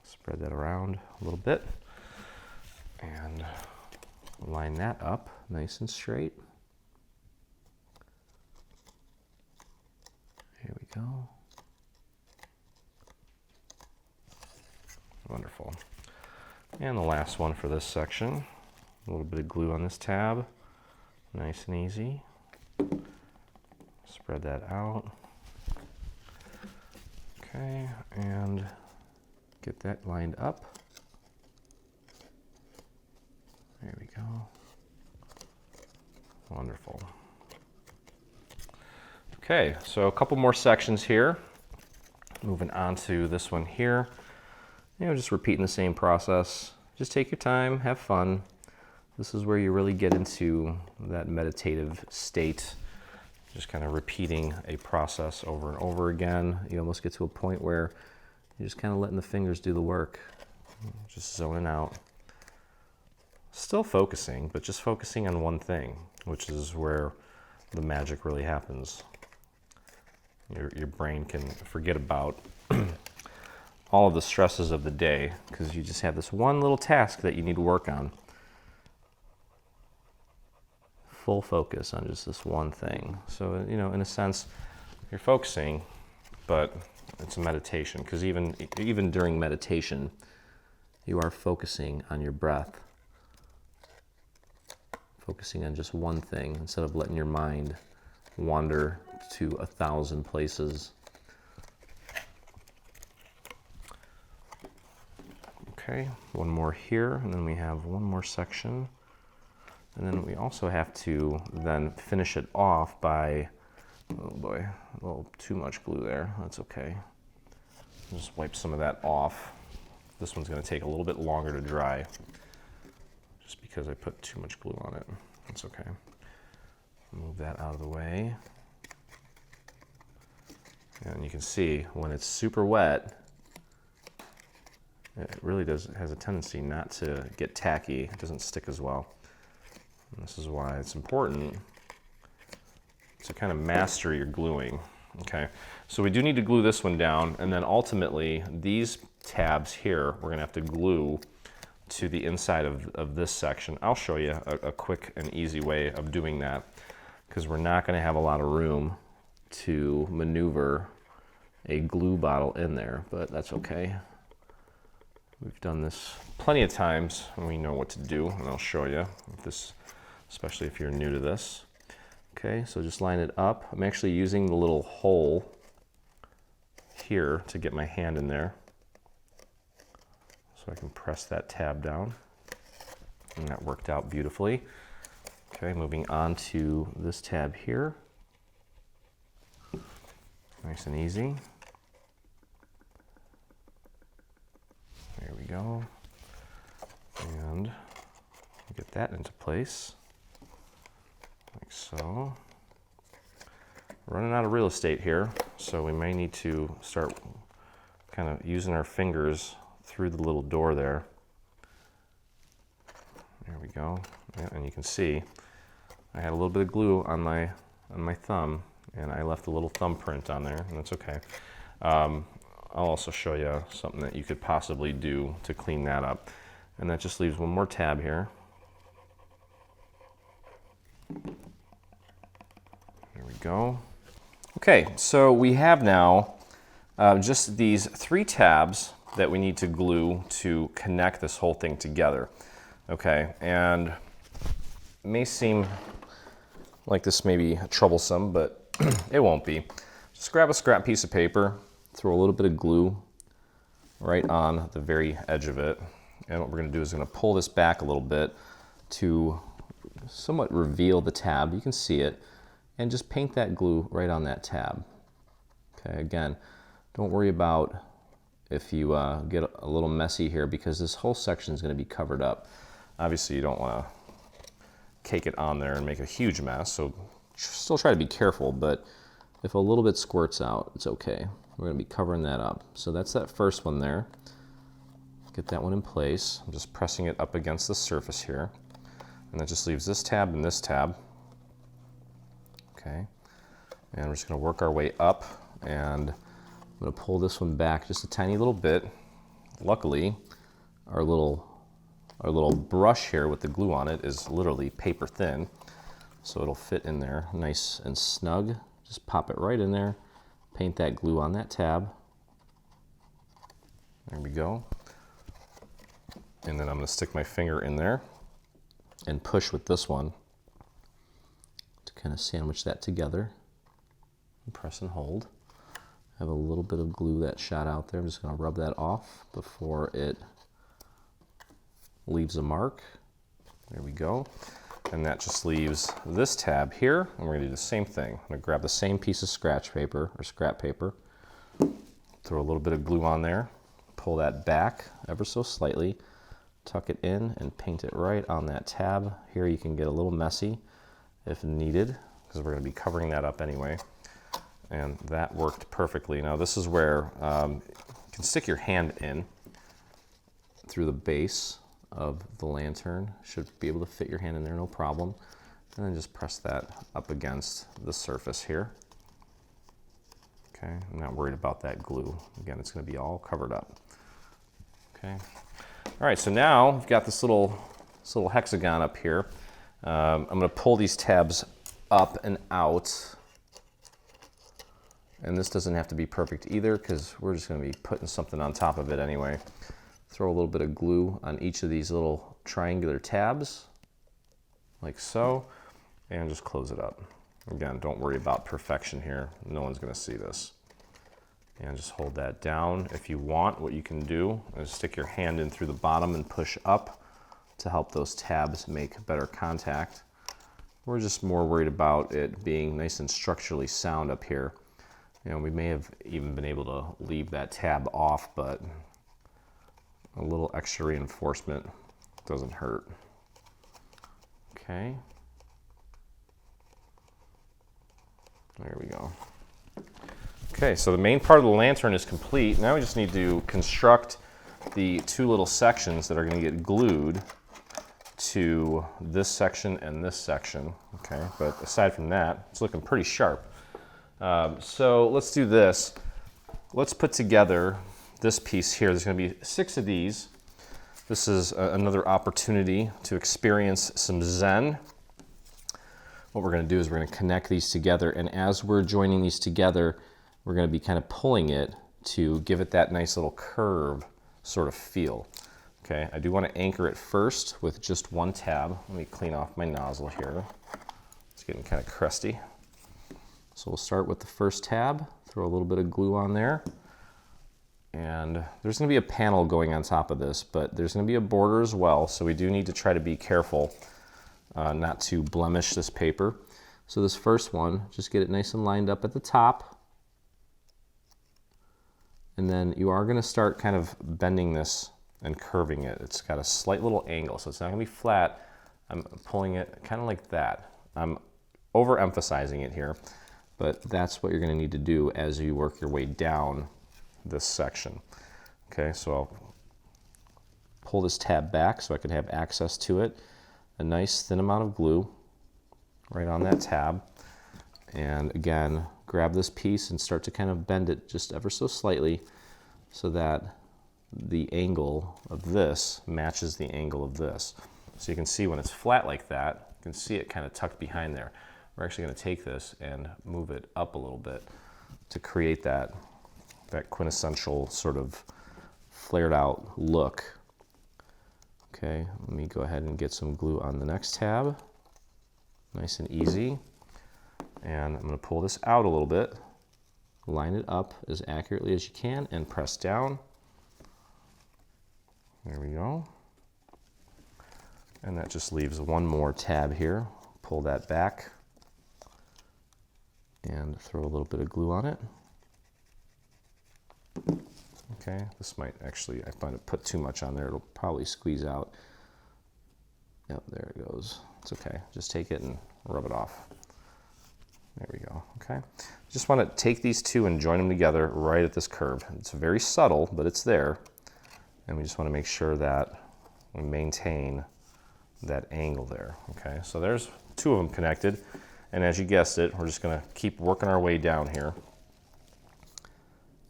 Spread that around a little bit. And line that up nice and straight. Here we go. Wonderful. And the last one for this section, a little bit of glue on this tab, nice and easy. Spread that out. Okay, and get that lined up. There we go. Wonderful. Okay, so a couple more sections here. Moving on to this one here. You know, just repeating the same process. Just take your time, have fun. This is where you really get into that meditative state. Just kind of repeating a process over and over again. You almost get to a point where you're just kind of letting the fingers do the work. Just zoning out. Still focusing, but just focusing on one thing, which is where the magic really happens. Your brain can forget about all of the stresses of the day, because you just have this one little task that you need to work on. Full focus on just this one thing. So, you know, in a sense, you're focusing, but it's a meditation, because even during meditation, you are focusing on your breath. Focusing on just one thing instead of letting your mind wander to 1,000 places. Okay, one more here, and then we have one more section. And then we also have to then finish it off by, oh boy, a little too much glue there. That's okay. Just wipe some of that off. This one's going to take a little bit longer to dry, just because I put too much glue on it. That's okay. Move that out of the way. And you can see when it's super wet, it really has a tendency not to get tacky. It doesn't stick as well. And this is why it's important to kind of master your gluing. Okay, so we do need to glue this one down, and then ultimately these tabs here we're going to have to glue to the inside of this section. I'll show you a quick and easy way of doing that, because we're not going to have a lot of room to maneuver a glue bottle in there, but that's okay. We've done this plenty of times and we know what to do, and I'll show you this, especially if you're new to this. Okay, so just line it up. I'm actually using the little hole here to get my hand in there, so I can press that tab down, and that worked out beautifully. Okay, moving on to this tab here. Nice and easy. There we go. And get that into place, like so. We're running out of real estate here, so we may need to start kind of using our fingers through the little door there. There we go. Yeah, and you can see I had a little bit of glue on my thumb, and I left a little thumbprint on there, and that's okay. I'll also show you something that you could possibly do to clean that up. And that just leaves one more tab here. There we go. Okay, so we have now just these 3 tabs that we need to glue to connect this whole thing together. Okay, and it may seem like this may be troublesome, but it won't be. Just grab a scrap piece of paper, throw a little bit of glue right on the very edge of it. And what we're going to do is going to pull this back a little bit to somewhat reveal the tab. You can see it. And just paint that glue right on that tab. Okay, again, don't worry about if you get a little messy here, because this whole section is going to be covered up. Obviously, you don't want to cake it on there and make a huge mess, so still try to be careful, but if a little bit squirts out, it's okay. We're going to be covering that up. So that's that first one there. Get that one in place. I'm just pressing it up against the surface here. And that just leaves this tab and this tab. Okay. And we're just going to work our way up, and I'm going to pull this one back just a tiny little bit. Luckily, our little brush here with the glue on it is literally paper thin, so it'll fit in there nice and snug. Just pop it right in there, paint that glue on that tab. There we go. And then I'm going to stick my finger in there and push with this one to kind of sandwich that together. And press and hold. I have a little bit of glue that shot out there. I'm just going to rub that off before it leaves a mark. There we go. And that just leaves this tab here, and we're going to do the same thing. I'm going to grab the same piece of scratch paper or scrap paper, throw a little bit of glue on there, pull that back ever so slightly, tuck it in, and paint it right on that tab. Here you can get a little messy if needed, because we're going to be covering that up anyway. And that worked perfectly. Now this is where you can stick your hand in through the base of the lantern. Should be able to fit your hand in there, no problem. And then just press that up against the surface here. Okay, I'm not worried about that glue. Again, it's going to be all covered up. Okay. All right, so now we've got this little hexagon up here. I'm going to pull these tabs up and out. And this doesn't have to be perfect either, because we're just going to be putting something on top of it anyway. Throw a little bit of glue on each of these little triangular tabs, like so, and just close it up. Again, don't worry about perfection here. No one's going to see this. And just hold that down. If you want, what you can do is stick your hand in through the bottom and push up to help those tabs make better contact. We're just more worried about it being nice and structurally sound up here. You know, we may have even been able to leave that tab off, but a little extra reinforcement doesn't hurt. Okay. There we go. Okay, so the main part of the lantern is complete. Now we just need to construct the 2 little sections that are going to get glued to this section and this section. Okay, but aside from that, it's looking pretty sharp. So let's do this. Let's put together this piece here. There's going to be 6 of these. This is another opportunity to experience some Zen. What we're going to do is we're going to connect these together, and as we're joining these together, we're going to be kind of pulling it to give it that nice little curve sort of feel. Okay, I do want to anchor it first with just 1 tab. Let me clean off my nozzle here. It's getting kind of crusty. So we'll start with the first tab, throw a little bit of glue on there, and there's going to be a panel going on top of this, but there's going to be a border as well, so we do need to try to be careful not to blemish this paper. So this first one, just get it nice and lined up at the top, and then you are going to start kind of bending this and curving it. It's got a slight little angle, so it's not going to be flat. I'm pulling it kind of like that. I'm overemphasizing it here, but that's what you're going to need to do as you work your way down this section. Okay, so I'll pull this tab back so I can have access to it. A nice thin amount of glue right on that tab. And again, grab this piece and start to kind of bend it just ever so slightly so that the angle of this matches the angle of this. So you can see when it's flat like that, you can see it kind of tucked behind there. We're actually going to take this and move it up a little bit to create that quintessential sort of flared out look. Okay, let me go ahead and get some glue on the next tab. Nice and easy. And I'm going to pull this out a little bit, line it up as accurately as you can, and press down. There we go. And that just leaves one more tab here. Pull that back and throw a little bit of glue on it. Okay, this might actually, I find it put too much on there, it'll probably squeeze out. Yep, there it goes. It's okay, just take it and rub it off. There we go, okay. Just want to take these two and join them together right at this curve. It's very subtle, but it's there. And we just want to make sure that we maintain that angle there, okay. So there's two of them connected. And as you guessed it, we're just going to keep working our way down here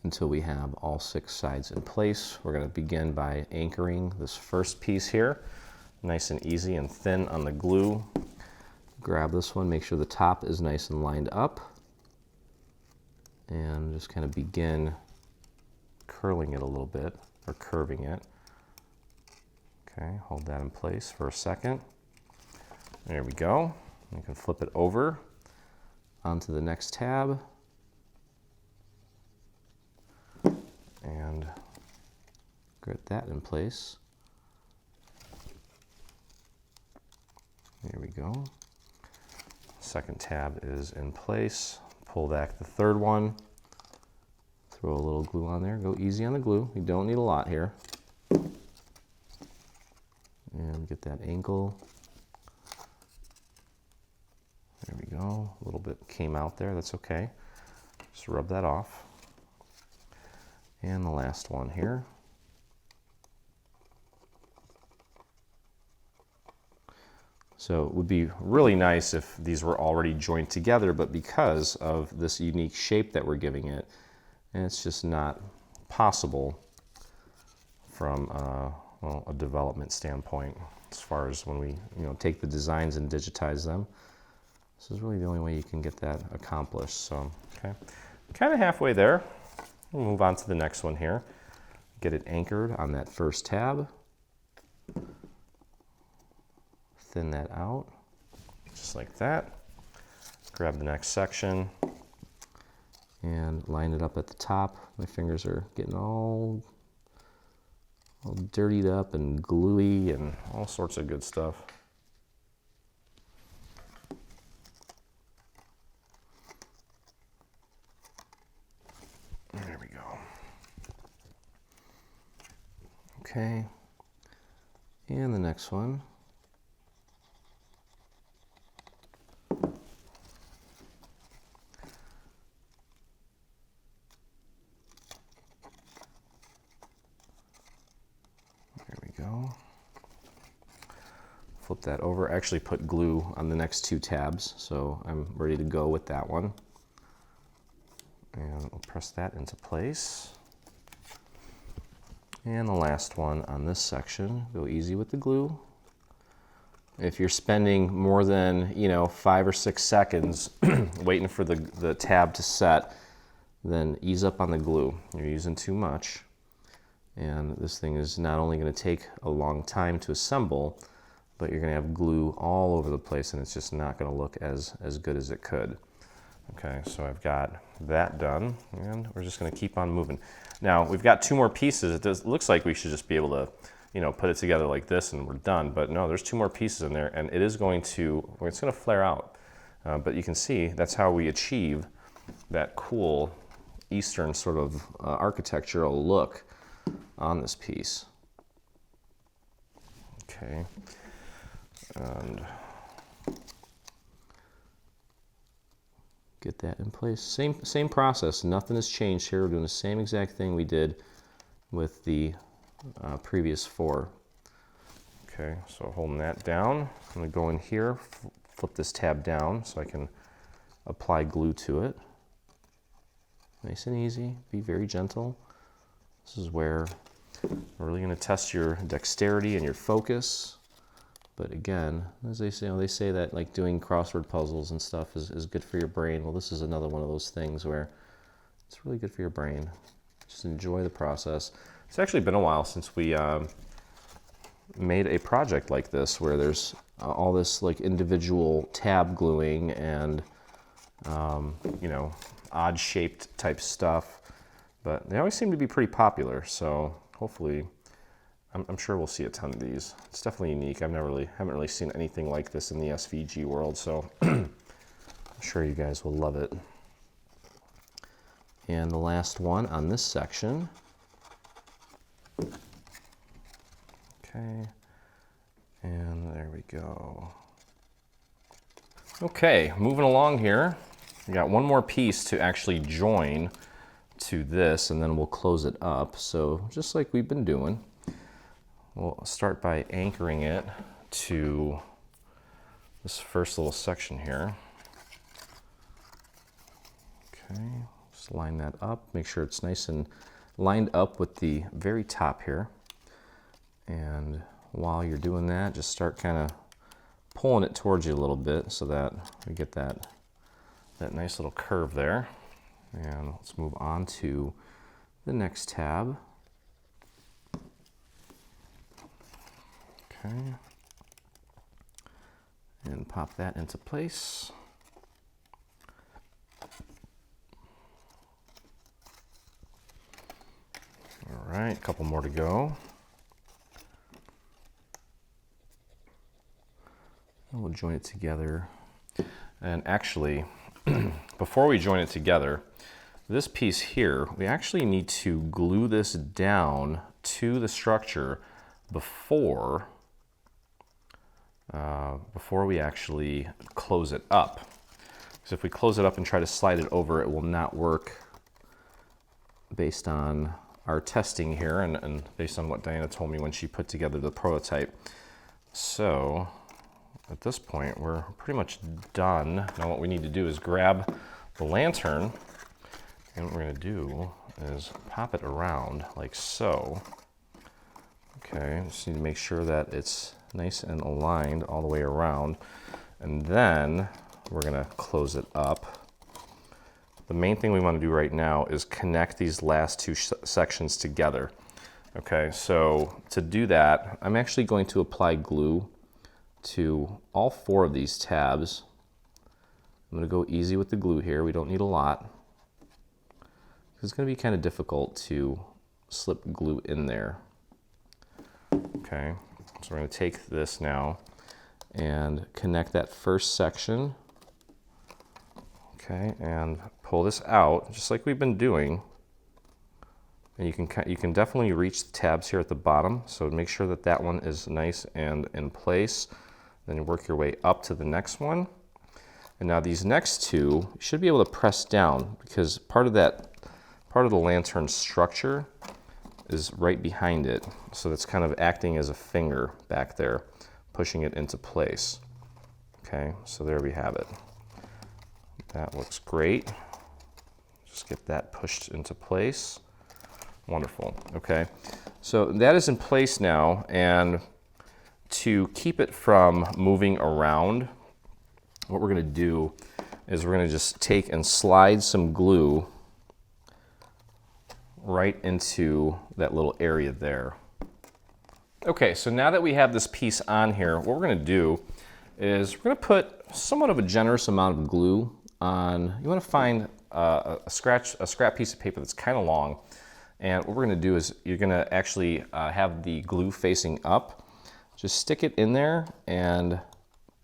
until we have all 6 sides in place. We're going to begin by anchoring this first piece here, nice and easy and thin on the glue. Grab this one, make sure the top is nice and lined up, and just kind of begin curling it a little bit, or curving it. Okay, hold that in place for a second. There we go. You can flip it over onto the next tab and get that in place. There we go. Second tab is in place. Pull back the third one. Throw a little glue on there. Go easy on the glue. You don't need a lot here. And get that angle. There we go. A little bit came out there. That's okay. Just rub that off. And the last one here. So it would be really nice if these were already joined together, but because of this unique shape that we're giving it, and it's just not possible from well, a development standpoint as far as when we take the designs and digitize them. This is really the only way you can get that accomplished. So, okay, kind of halfway there. We'll move on to the next one here. Get it anchored on that first tab. Thin that out, just like that. Grab the next section and line it up at the top. My fingers are getting all dirtied up and gluey and all sorts of good stuff. There we go. Okay, and the next one. Flip that over. I actually put glue on the next 2 tabs, so I'm ready to go with that one. And we'll press that into place. And the last one on this section, go easy with the glue. If you're spending more than 5 or 6 seconds waiting for the tab to set, then ease up on the glue. You're using too much. And this thing is not only going to take a long time to assemble, but you're going to have glue all over the place, and it's just not going to look as good as it could. Okay, so I've got that done, and we're just going to keep on moving. Now, we've got 2 more pieces. It looks like we should just be able to put it together like this and we're done, but no, there's 2 more pieces in there, and it's going to flare out. But you can see that's how we achieve that cool Eastern sort of architectural look on this piece. Okay, and get that in place. Same process. Nothing has changed here. We're doing the same exact thing we did with the previous 4. Okay, so holding that down, I'm going to go in here, flip this tab down so I can apply glue to it. Nice and easy, be very gentle. This is where we're really going to test your dexterity and your focus. But again, as they say that like doing crossword puzzles and stuff is good for your brain. Well, this is another one of those things where it's really good for your brain. Just enjoy the process. It's actually been a while since we made a project like this where there's all this like individual tab gluing and you know, odd shaped type stuff, but they always seem to be pretty popular. So hopefully, I'm sure we'll see a ton of these. It's definitely unique. Haven't really seen anything like this in the SVG world. So I'm sure you guys will love it. And the last one on this section. Okay, and there we go. Okay, moving along here. We got one more piece to actually join to this, and then we'll close it up. So just like we've been doing, we'll start by anchoring it to this first little section here. Okay, just line that up. Make sure it's nice and lined up with the very top here. And while you're doing that, just start kind of pulling it towards you a little bit so that we get that nice little curve there. And let's move on to the next tab. Okay. And pop that into place. All right, a couple more to go. And we'll join it together. And actually, before we join it together, this piece here, we actually need to glue this down to the structure before we actually close it up. Because if we close it up and try to slide it over, it will not work based on our testing here and based on what Diana told me when she put together the prototype. So at this point, we're pretty much done. Now what we need to do is grab the lantern, and what we're going to do is pop it around like so. Okay, just need to make sure that it's nice and aligned all the way around, and then we're going to close it up. The main thing we want to do right now is connect these last two sections together. Okay, so to do that, I'm actually going to apply glue to all four of these tabs. I'm going to go easy with the glue here. We don't need a lot. It's going to be kind of difficult to slip glue in there. Okay, so we're going to take this now and connect that first section. Okay, and pull this out just like we've been doing. And you can definitely reach the tabs here at the bottom. So make sure that that one is nice and in place. Then you work your way up to the next one. And now these next two, you should be able to press down because part of the lantern structure is right behind it. So that's kind of acting as a finger back there, pushing it into place. Okay, so there we have it. That looks great. Just get that pushed into place. Wonderful. Okay, so that is in place now, and to keep it from moving around, what we're going to do is we're going to just take and slide some glue right into that little area there. Okay, so now that we have this piece on here, what we're going to do is we're going to put somewhat of a generous amount of glue on. You want to find a scrap piece of paper that's kind of long, and what we're going to do is you're going to actually have the glue facing up. Just stick it in there and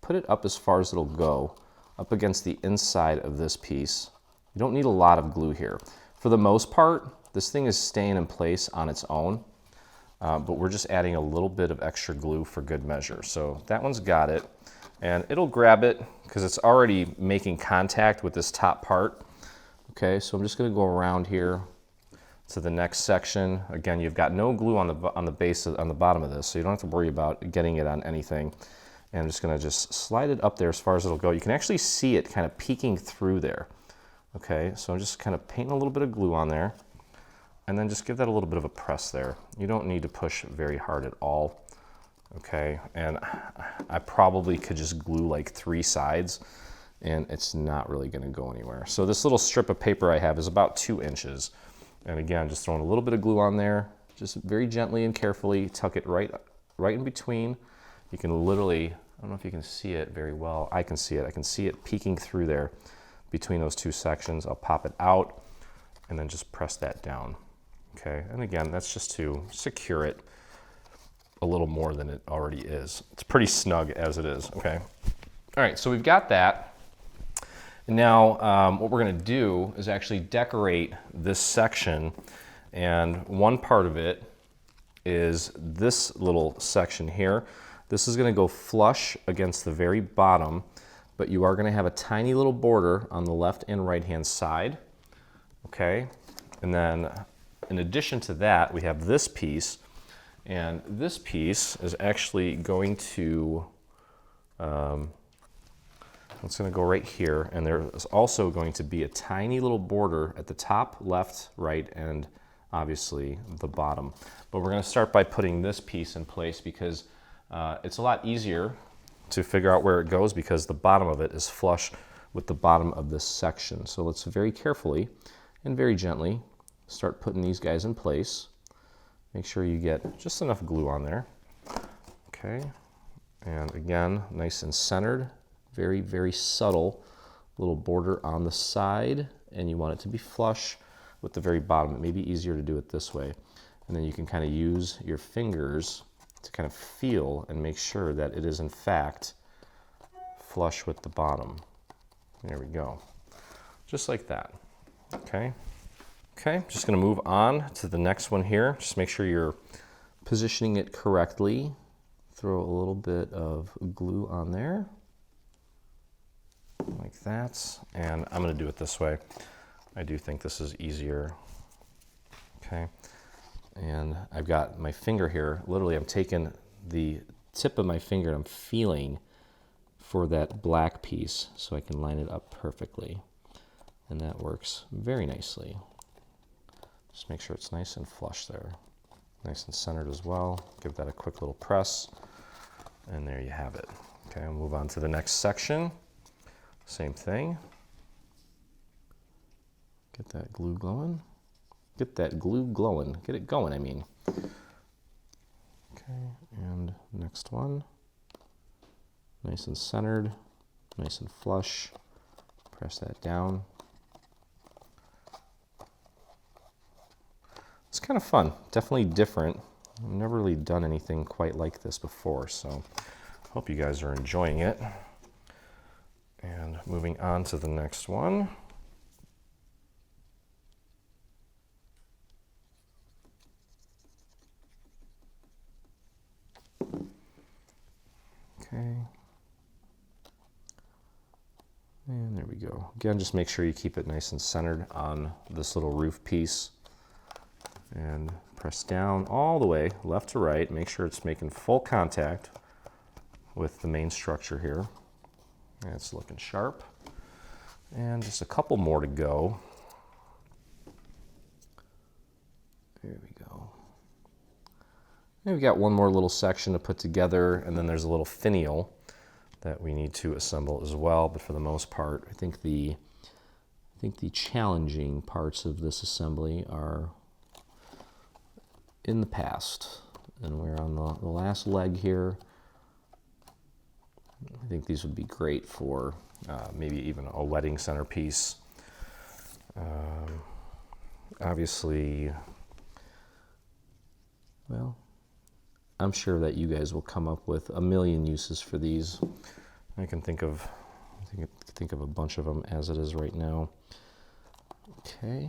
put it up as far as it'll go, up against the inside of this piece. You don't need a lot of glue here. For the most part, this thing is staying in place on its own, but we're just adding a little bit of extra glue for good measure. So that one's got it, and it'll grab it because it's already making contact with this top part. Okay, so I'm just going to go around here to the next section. Again, you've got no glue on the base on the bottom of this, so you don't have to worry about getting it on anything. And I'm just gonna just slide it up there as far as it'll go. You can actually see it kind of peeking through there. Okay, so I'm just kind of painting a little bit of glue on there, and then just give that a little bit of a press there. You don't need to push very hard at all. Okay, and I probably could just glue like 3 sides, and it's not really gonna go anywhere. So this little strip of paper I have is about 2 inches. And again, just throwing a little bit of glue on there, just very gently and carefully tuck it right in between. You can literally, I don't know if you can see it very well. I can see it. I can see it peeking through there between those 2 sections. I'll pop it out and then just press that down. Okay, and again, that's just to secure it a little more than it already is. It's pretty snug as it is, okay? All right, so we've got that. And now what we're gonna do is actually decorate this section, and one part of it is this little section here. This is gonna go flush against the very bottom, but you are gonna have a tiny little border on the left and right-hand side, okay? And then in addition to that, we have this piece, and this piece is actually going to, it's gonna go right here, and there is also going to be a tiny little border at the top, left, right, and obviously the bottom. But we're gonna start by putting this piece in place because it's a lot easier to figure out where it goes because the bottom of it is flush with the bottom of this section. So let's very carefully and very gently start putting these guys in place. Make sure you get just enough glue on there. Okay, and again, nice and centered, very, very subtle little border on the side, and you want it to be flush with the very bottom. It may be easier to do it this way. And then you can kind of use your fingers to kind of feel and make sure that it is in fact flush with the bottom. There we go. Just like that. Okay. Okay, just gonna move on to the next one here. Just make sure you're positioning it correctly. Throw a little bit of glue on there, like that. And I'm gonna do it this way. I do think this is easier. Okay, and I've got my finger here. Literally, I'm taking the tip of my finger and I'm feeling for that black piece so I can line it up perfectly. And that works very nicely. Just make sure it's nice and flush there. Nice and centered as well. Give that a quick little press. And there you have it. Okay, I'll move on to the next section. Same thing. Get that glue glowing. Get that glue glowing. Get it going, I mean. Okay, and next one. Nice and centered. Nice and flush. Press that down. It's kind of fun, definitely different. I've never really done anything quite like this before, so hope you guys are enjoying it. And moving on to the next one. Okay. And there we go. Again, just make sure you keep it nice and centered on this little roof piece. And press down all the way, left to right. Make sure it's making full contact with the main structure here. And it's looking sharp. And just a couple more to go. There we go. And we've got one more little section to put together, and then there's a little finial that we need to assemble as well. But for the most part, I think the challenging parts of this assembly are in the past, and we're on the last leg here. I think these would be great for maybe even a wedding centerpiece. Obviously, well, I'm sure that you guys will come up with a million uses for these. I can think of a bunch of them as it is right now. Okay,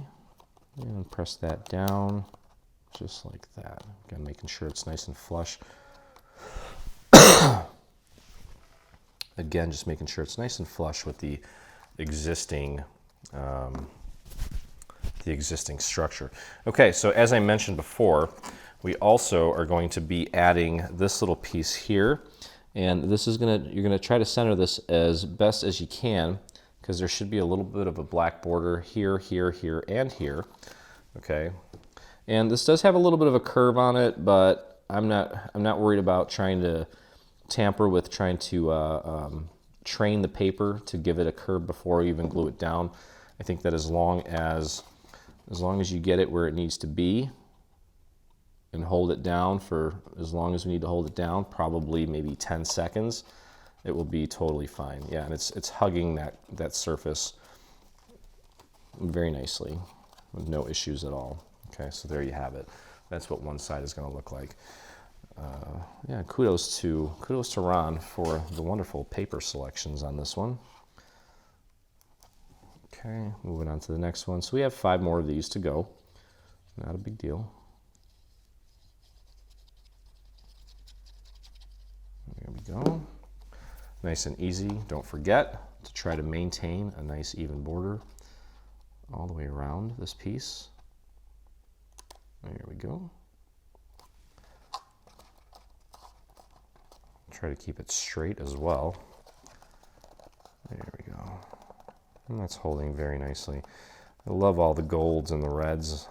and press that down. Just like that. Again, making sure it's nice and flush. Again, just making sure it's nice and flush with the existing structure. Okay, so as I mentioned before, we also are going to be adding this little piece here, And this is you're gonna try to center this as best as you can, because there should be a little bit of a black border here, here, here, and here, okay? And this does have a little bit of a curve on it, but I'm not worried about trying to tamper with trying to train the paper to give it a curve before you even glue it down. I think that as long as you get it where it needs to be and hold it down for as long as we need to hold it down, probably maybe 10 seconds, it will be totally fine. Yeah, and it's hugging that surface very nicely with no issues at all. Okay, so there you have it. That's what one side is going to look like. Yeah, kudos to Ron for the wonderful paper selections on this one. Okay, moving on to the next one. So we have 5 more of these to go. Not a big deal. There we go. Nice and easy. Don't forget to try to maintain a nice even border all the way around this piece. There we go. Try to keep it straight as well. There we go. And that's holding very nicely. I love all the golds and the reds.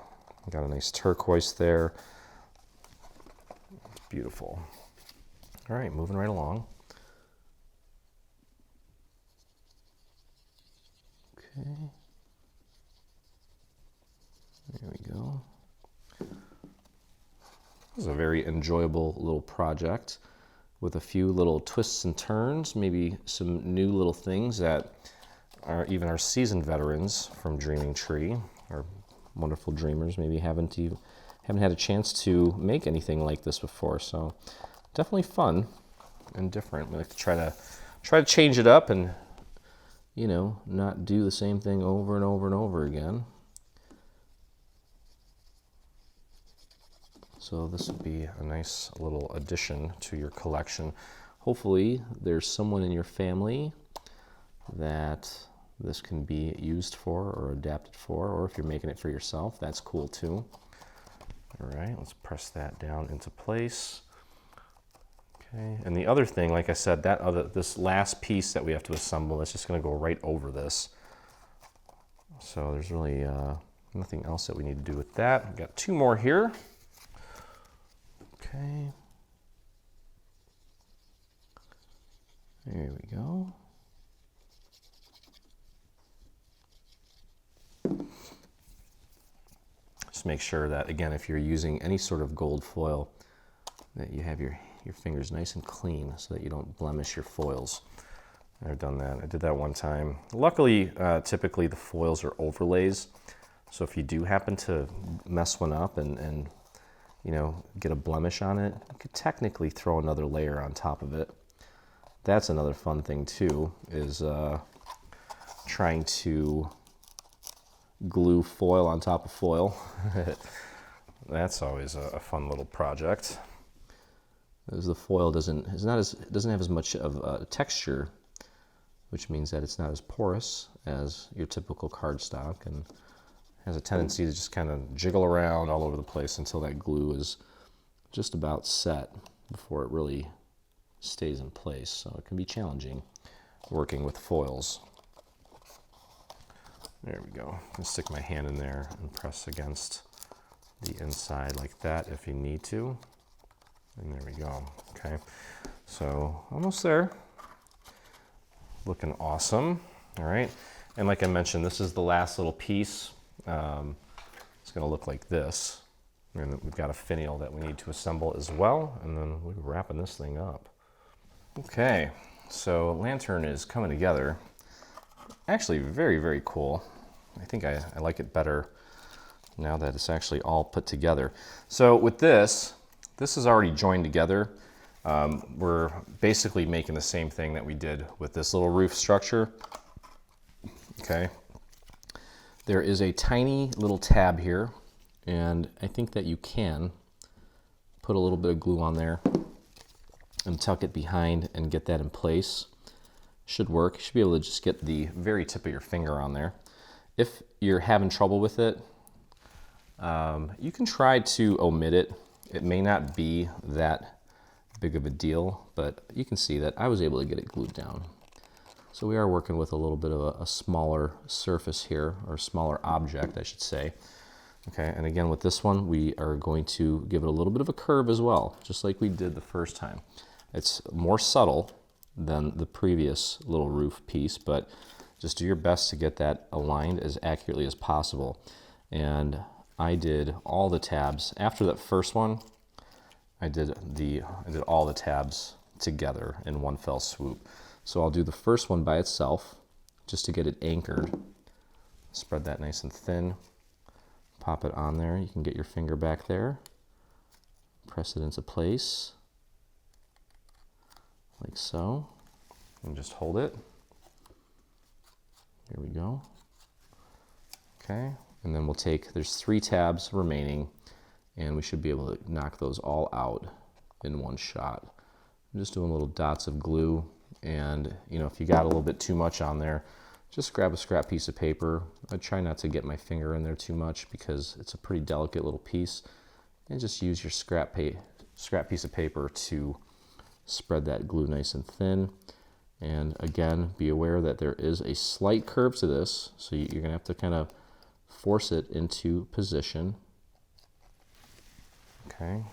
Got a nice turquoise there. Beautiful. All right, moving right along. Okay. There we go. This is a very enjoyable little project with a few little twists and turns, maybe some new little things that are even our seasoned veterans from Dreaming Tree, our wonderful dreamers, maybe haven't had a chance to make anything like this before. So definitely fun and different. We like to try to change it up and, you know, not do the same thing over and over and over again. So this will be a nice little addition to your collection. Hopefully there's someone in your family that this can be used for or adapted for, or if you're making it for yourself, that's cool too. All right, let's press that down into place. Okay, and the other thing, like I said, this last piece that we have to assemble, it's just going to go right over this. So there's really nothing else that we need to do with that. We've got 2 more here. Okay. There we go. Just make sure that, again, if you're using any sort of gold foil, that you have your fingers nice and clean so that you don't blemish your foils. I've done that. I did that one time. Luckily, typically the foils are overlays, so if you do happen to mess one up and you know, get a blemish on it, you could technically throw another layer on top of it. That's another fun thing too, is trying to glue foil on top of foil. That's always a fun little project. As the foil doesn't have as much of a texture, which means that it's not as porous as your typical cardstock, and has a tendency to just kind of jiggle around all over the place until that glue is just about set before it really stays in place. So it can be challenging working with foils. There we go. I'm gonna stick my hand in there and press against the inside like that if you need to. And there we go. Okay, so almost there. Looking awesome. All right, and like I mentioned, this is the last little piece. It's going to look like this, and we've got a finial that we need to assemble as well, and then we're wrapping this thing up. Okay, so lantern is coming together. Actually, very, very cool. I think I like it better now that it's actually all put together. So with this is already joined together. We're basically making the same thing that we did with this little roof structure. Okay. There is a tiny little tab here, and I think that you can put a little bit of glue on there and tuck it behind and get that in place. Should work. You should be able to just get the very tip of your finger on there. If you're having trouble with it, you can try to omit it. It may not be that big of a deal, but you can see that I was able to get it glued down. So we are working with a little bit of a smaller surface here, or smaller object, I should say. Okay, and again with this one, we are going to give it a little bit of a curve as well, just like we did the first time. It's more subtle than the previous little roof piece, but just do your best to get that aligned as accurately as possible. And I did all the tabs. After that first one, I did all the tabs together in one fell swoop. So I'll do the first one by itself, just to get it anchored. Spread that nice and thin. Pop it on there. You can get your finger back there. Press it into place, like so. And just hold it. Here we go. Okay, and then we'll take, there's 3 tabs remaining, and we should be able to knock those all out in one shot. I'm just doing little dots of glue, and you know, if you got a little bit too much on there, just grab a scrap piece of paper. I try not to get my finger in there too much because it's a pretty delicate little piece, and just use your scrap piece of paper to spread that glue nice and thin. And again, be aware that there is a slight curve to this, so you're gonna have to kind of force it into position. Okay,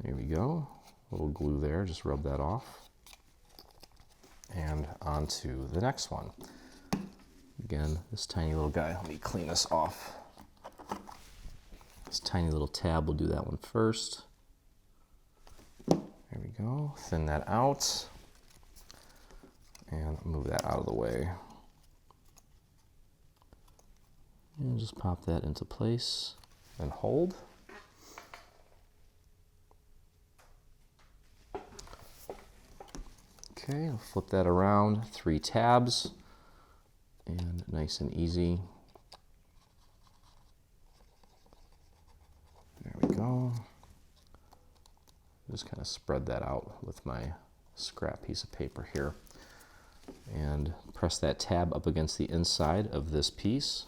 there we go. A little glue there, just rub that off. And on to the next one. Again, this tiny little guy, let me clean this off. This tiny little tab, we'll do that one first. There we go, thin that out. And move that out of the way. And just pop that into place and hold. Okay, I'll flip that around, 3 tabs, and nice and easy. There we go. Just kind of spread that out with my scrap piece of paper here. And press that tab up against the inside of this piece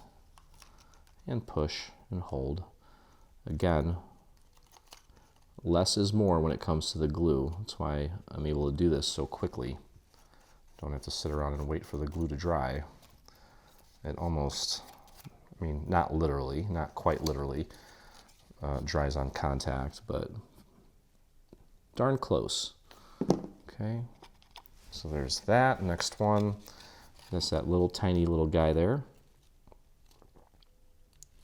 and push and hold. Again, less is more when it comes to the glue. That's why I'm able to do this so quickly. Don't have to sit around and wait for the glue to dry. It almost, I mean, not literally, not quite literally, dries on contact, but darn close. Okay. So there's that. Next one, that's that little tiny little guy there.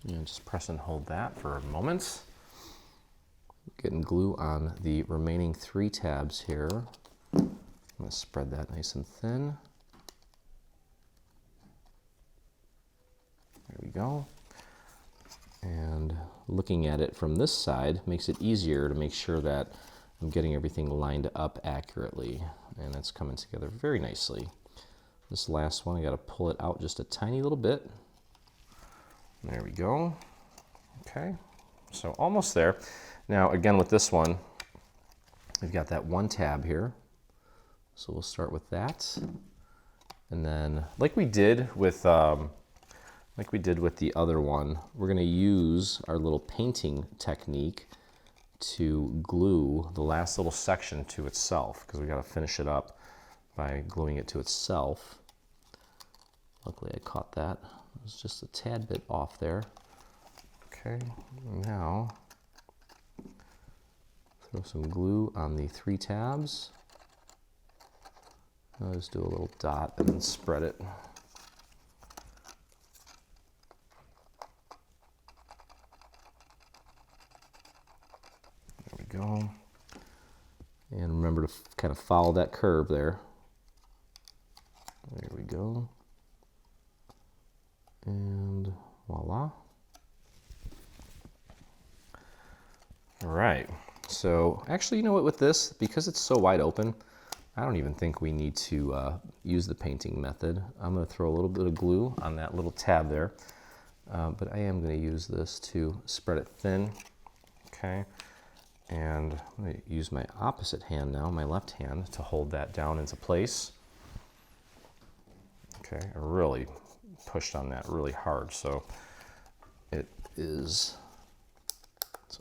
And just press and hold that for a moment. Getting glue on the remaining 3 tabs here. I'm going to spread that nice and thin. There we go. And looking at it from this side makes it easier to make sure that I'm getting everything lined up accurately, and that's coming together very nicely. This last one, I got to pull it out just a tiny little bit. There we go. Okay, so almost there. Now again with this one, we've got that 1 tab here, so we'll start with that, and then like we did with the other one, we're going to use our little painting technique to glue the last little section to itself, because we got to finish it up by gluing it to itself. Luckily I caught that. It was just a tad bit off there. Okay, now throw some glue on the 3 tabs. I'll just do a little dot and then spread it. Go. And remember to kind of follow that curve there. There we go. And voila. All right. So actually, you know what, with this, because it's so wide open, I don't even think we need to use the painting method. I'm going to throw a little bit of glue on that little tab there, but I am going to use this to spread it thin. Okay. And I'm going to use my opposite hand now, my left hand, to hold that down into place. Okay, I really pushed on that really hard, so it's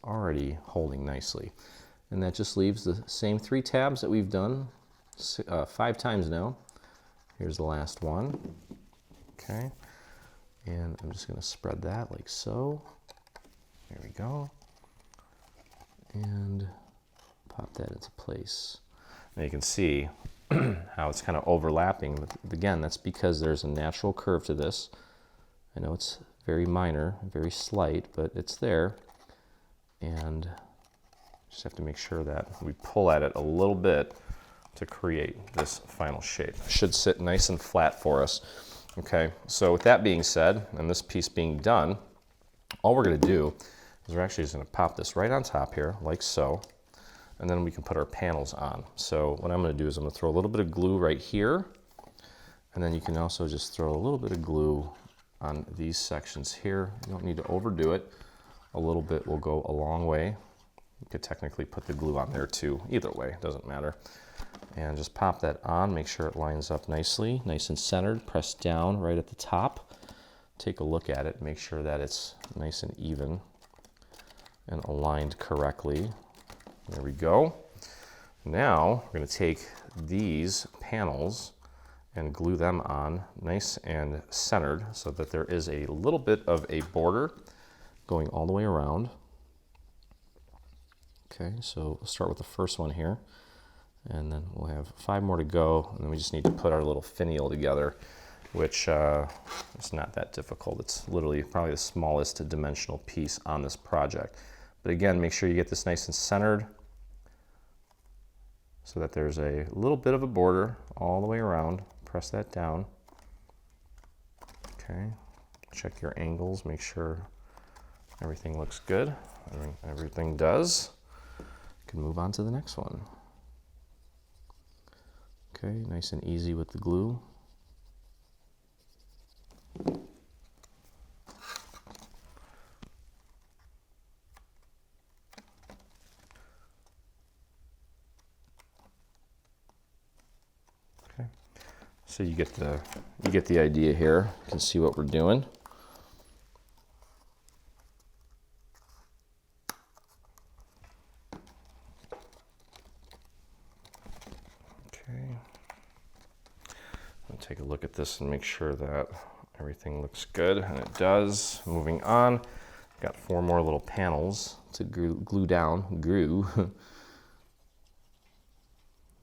already holding nicely. And that just leaves the same 3 tabs that we've done 5 times now. Here's the last one. Okay. And I'm just going to spread that like so. There we go. And pop that into place. Now you can see how it's kind of overlapping. But again, that's because there's a natural curve to this. I know it's very minor, very slight, but it's there. And just have to make sure that we pull at it a little bit to create this final shape. It should sit nice and flat for us. Okay, so with that being said, and this piece being done, all we're going to do is we're actually just going to pop this right on top here, like so, and then we can put our panels on. So what I'm going to do is I'm going to throw a little bit of glue right here, and then you can also just throw a little bit of glue on these sections here. You don't need to overdo it. A little bit will go a long way. You could technically put the glue on there too. Either way, it doesn't matter. And just pop that on, make sure it lines up nicely, nice and centered. Press down right at the top. Take a look at it, make sure that it's nice and even and aligned correctly. There we go. Now we're going to take these panels and glue them on nice and centered so that there is a little bit of a border going all the way around. Okay, so we'll start with the first one here, and then we'll have 5 more to go, and then we just need to put our little finial together, which is not that difficult. It's literally probably the smallest dimensional piece on this project. But again, make sure you get this nice and centered so that there's a little bit of a border all the way around. Press that down. Okay, check your angles, make sure everything looks good. Everything does. You can move on to the next one. Okay, nice and easy with the glue. Okay, so you get the idea here. You can see what we're doing. Take a look at this and make sure that everything looks good, and it does. Moving on, got 4 more little panels to glue down.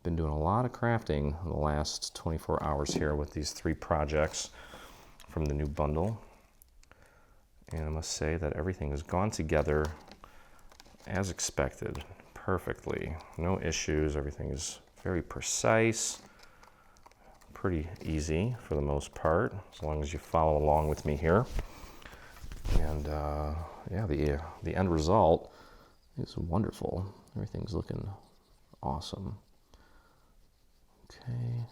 Been doing a lot of crafting in the last 24 hours here with these 3 projects from the new bundle, and I must say that everything has gone together as expected, perfectly. No issues. Everything is very precise. Pretty easy for the most part, as long as you follow along with me here. And yeah, the end result is wonderful. Everything's looking awesome. Okay.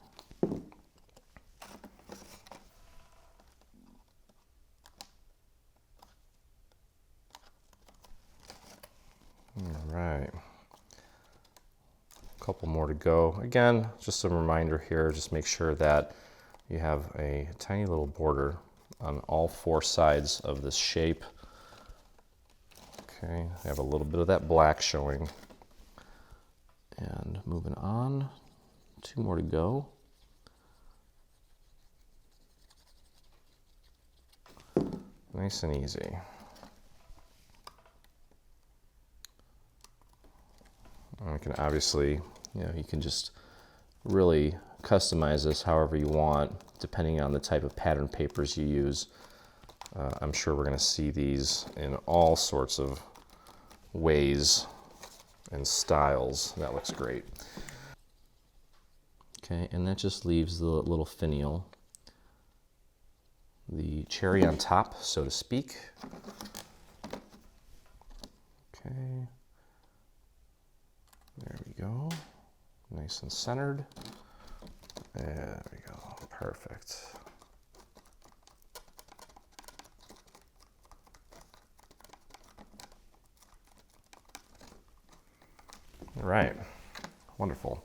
All right. Couple more to go. Again, just a reminder here, just make sure that you have a tiny little border on all 4 sides of this shape. Okay, I have a little bit of that black showing. And moving on, 2 more to go. Nice and easy. I can obviously, you can just really customize this however you want, depending on the type of pattern papers you use. I'm sure we're going to see these in all sorts of ways and styles. That looks great. Okay, and that just leaves the little finial, the cherry on top, so to speak. Okay. There we go, nice and centered. There we go, perfect. All right, wonderful.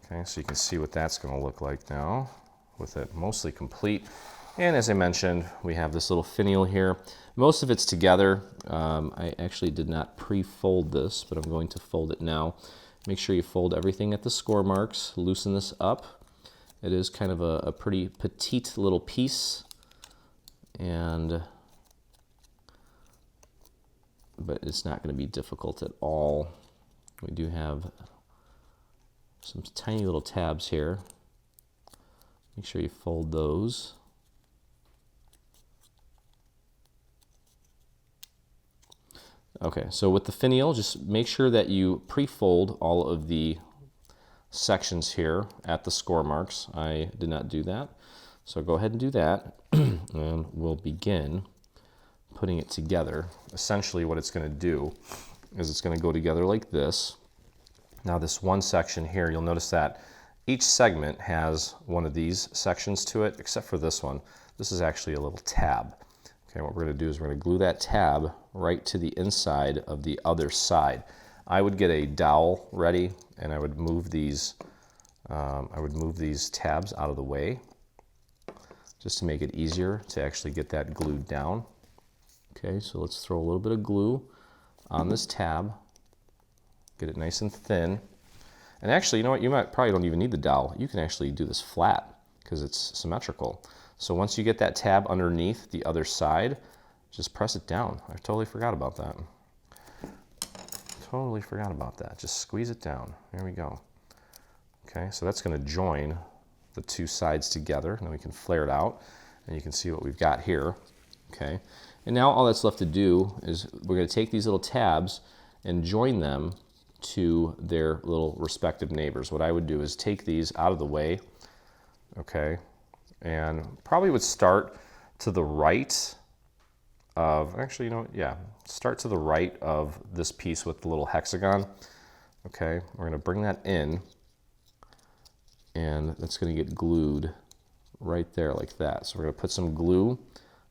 Okay, so you can see what that's going to look like now with it mostly complete. And as I mentioned, we have this little finial here. Most of it's together. I actually did not pre-fold this, but I'm going to fold it now. Make sure you fold everything at the score marks, loosen this up. It is kind of a pretty petite little piece, but it's not going to be difficult at all. We do have some tiny little tabs here. Make sure you fold those. Okay, so with the finial, just make sure that you pre-fold all of the sections here at the score marks. I did not do that, so go ahead and do that, and we'll begin putting it together. Essentially what it's going to do is it's going to go together like this. Now this one section here, you'll notice that each segment has one of these sections to it, except for this one. This is actually a little tab. Okay, what we're going to do is we're going to glue that tab right to the inside of the other side. I would get a dowel ready, and I would move these tabs out of the way just to make it easier to actually get that glued down. Okay, so let's throw a little bit of glue on this tab, get it nice and thin. And actually, you know what, you probably don't even need the dowel. You can actually do this flat because it's symmetrical. So once you get that tab underneath the other side, just press it down. I totally forgot about that. Totally forgot about that. Just squeeze it down. There we go. Okay, so that's going to join the two sides together. And then we can flare it out, and you can see what we've got here. Okay, and now all that's left to do is we're going to take these little tabs and join them to their little respective neighbors. What I would do is take these out of the way, okay, and probably would start to the right of, actually, you know, yeah, start to the right of this piece with the little hexagon. Okay, we're going to bring that in, and that's going to get glued right there like that. So we're going to put some glue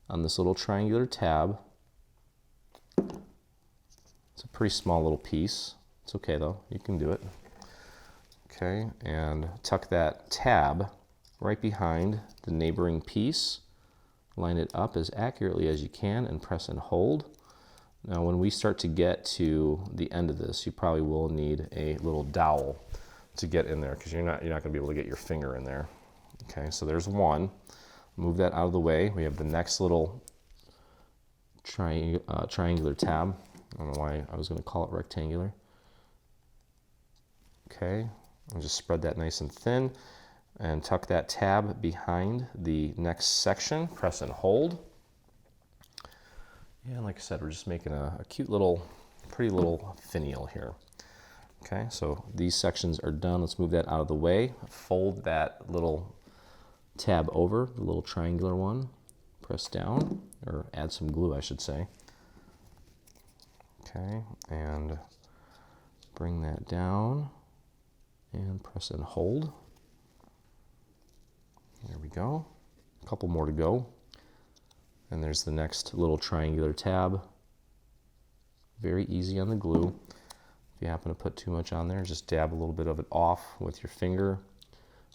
on this little triangular tab. It's a pretty small little piece. It's okay though, you can do it. Okay, and tuck that tab right behind the neighboring piece. Line it up as accurately as you can and press and hold. Now when we start to get to the end of this, you probably will need a little dowel to get in there because you're not going to be able to get your finger in there. Okay, so there's one. Move that out of the way. We have the next little triangular tab. I don't know why I was going to call it rectangular. Okay, and just spread that nice and thin and tuck that tab behind the next section. Press and hold. And like I said, we're just making a cute little, pretty little finial here. Okay, so these sections are done. Let's move that out of the way. Fold that little tab over, the little triangular one. Press down, or add some glue, I should say. Okay, and bring that down and press and hold. There we go. A couple more to go. And there's the next little triangular tab. Very easy on the glue. If you happen to put too much on there, just dab a little bit of it off with your finger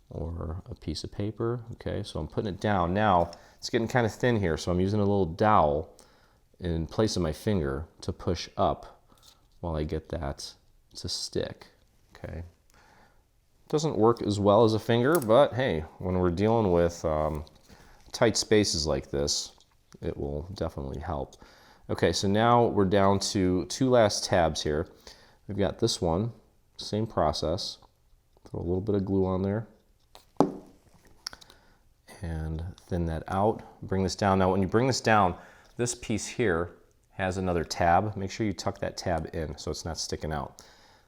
or a piece of paper. Okay, so I'm putting it down. Now, it's getting kind of thin here, so I'm using a little dowel in place of my finger to push up while I get that to stick. Okay. Doesn't work as well as a finger, but hey, when we're dealing with tight spaces like this, it will definitely help. Okay, so now we're down to two last tabs here. We've got this one, same process. Throw a little bit of glue on there and thin that out. Bring this down. Now when you bring this down, this piece here has another tab. Make sure you tuck that tab in so it's not sticking out,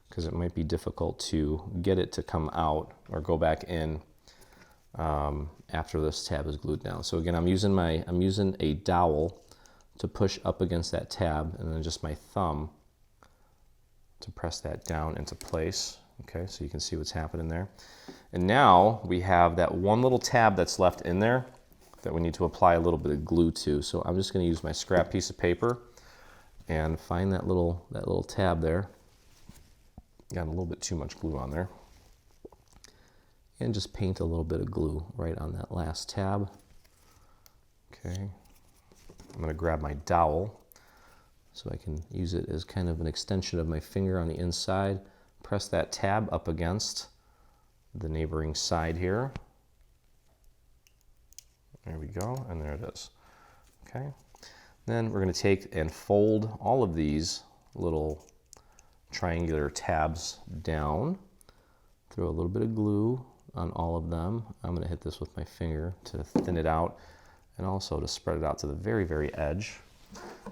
because it might be difficult to get it to come out or go back in after this tab is glued down. So again, I'm using a dowel to push up against that tab, and then just my thumb to press that down into place. Okay, so you can see what's happening there. And now we have that one little tab that's left in there that we need to apply a little bit of glue to. So I'm just going to use my scrap piece of paper and find that little tab there. Got a little bit too much glue on there. And just paint a little bit of glue right on that last tab. Okay. I'm going to grab my dowel So I can use it as kind of an extension of my finger on the inside. Press that tab up against the neighboring side here. There we go, and there it is. Okay. Then we're going to take and fold all of these little triangular tabs down. Throw a little bit of glue on all of them. I'm going to hit this with my finger to thin it out and also to spread it out to the very, very edge.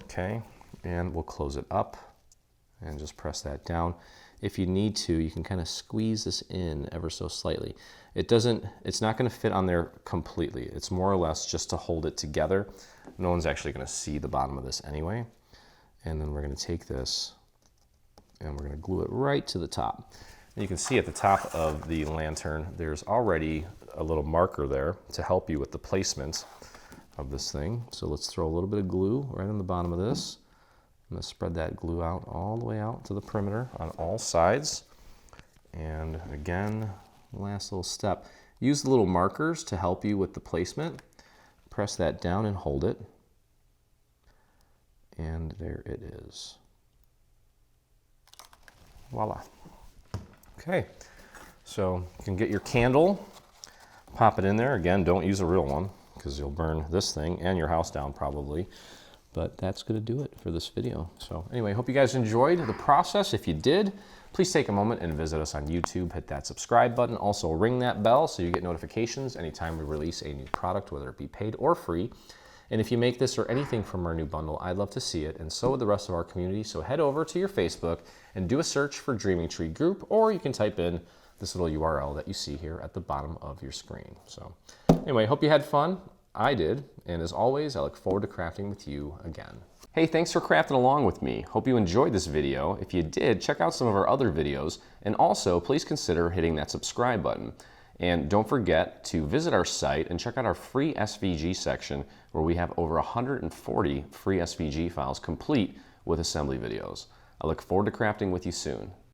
Okay, and we'll close it up and just press that down. If you need to, you can kind of squeeze this in ever so slightly. It's not going to fit on there completely. It's more or less just to hold it together. No one's actually going to see the bottom of this anyway. And then we're going to take this and we're going to glue it right to the top. And you can see at the top of the lantern, there's already a little marker there to help you with the placement of this thing. So let's throw a little bit of glue right on the bottom of this. I'm going to spread that glue out all the way out to the perimeter on all sides. And again, last little step. Use the little markers to help you with the placement. Press that down and hold it. And there it is. Voila. Okay, so you can get your candle, pop it in there. Again, don't use a real one because you'll burn this thing and your house down probably. But that's going to do it for this video. So anyway, hope you guys enjoyed the process. If you did, please take a moment and visit us on YouTube. Hit that subscribe button. Also ring that bell so you get notifications anytime we release a new product, whether it be paid or free. And if you make this or anything from our new bundle, I'd love to see it, and so would the rest of our community. So head over to your Facebook and do a search for Dreaming Tree Group, or you can type in this little URL that you see here at the bottom of your screen. So anyway, hope you had fun. I did, and as always, I look forward to crafting with you again. Hey, thanks for crafting along with me. Hope you enjoyed this video. If you did, check out some of our other videos, and also please consider hitting that subscribe button. And don't forget to visit our site and check out our free SVG section where we have over 140 free SVG files complete with assembly videos. I look forward to crafting with you soon.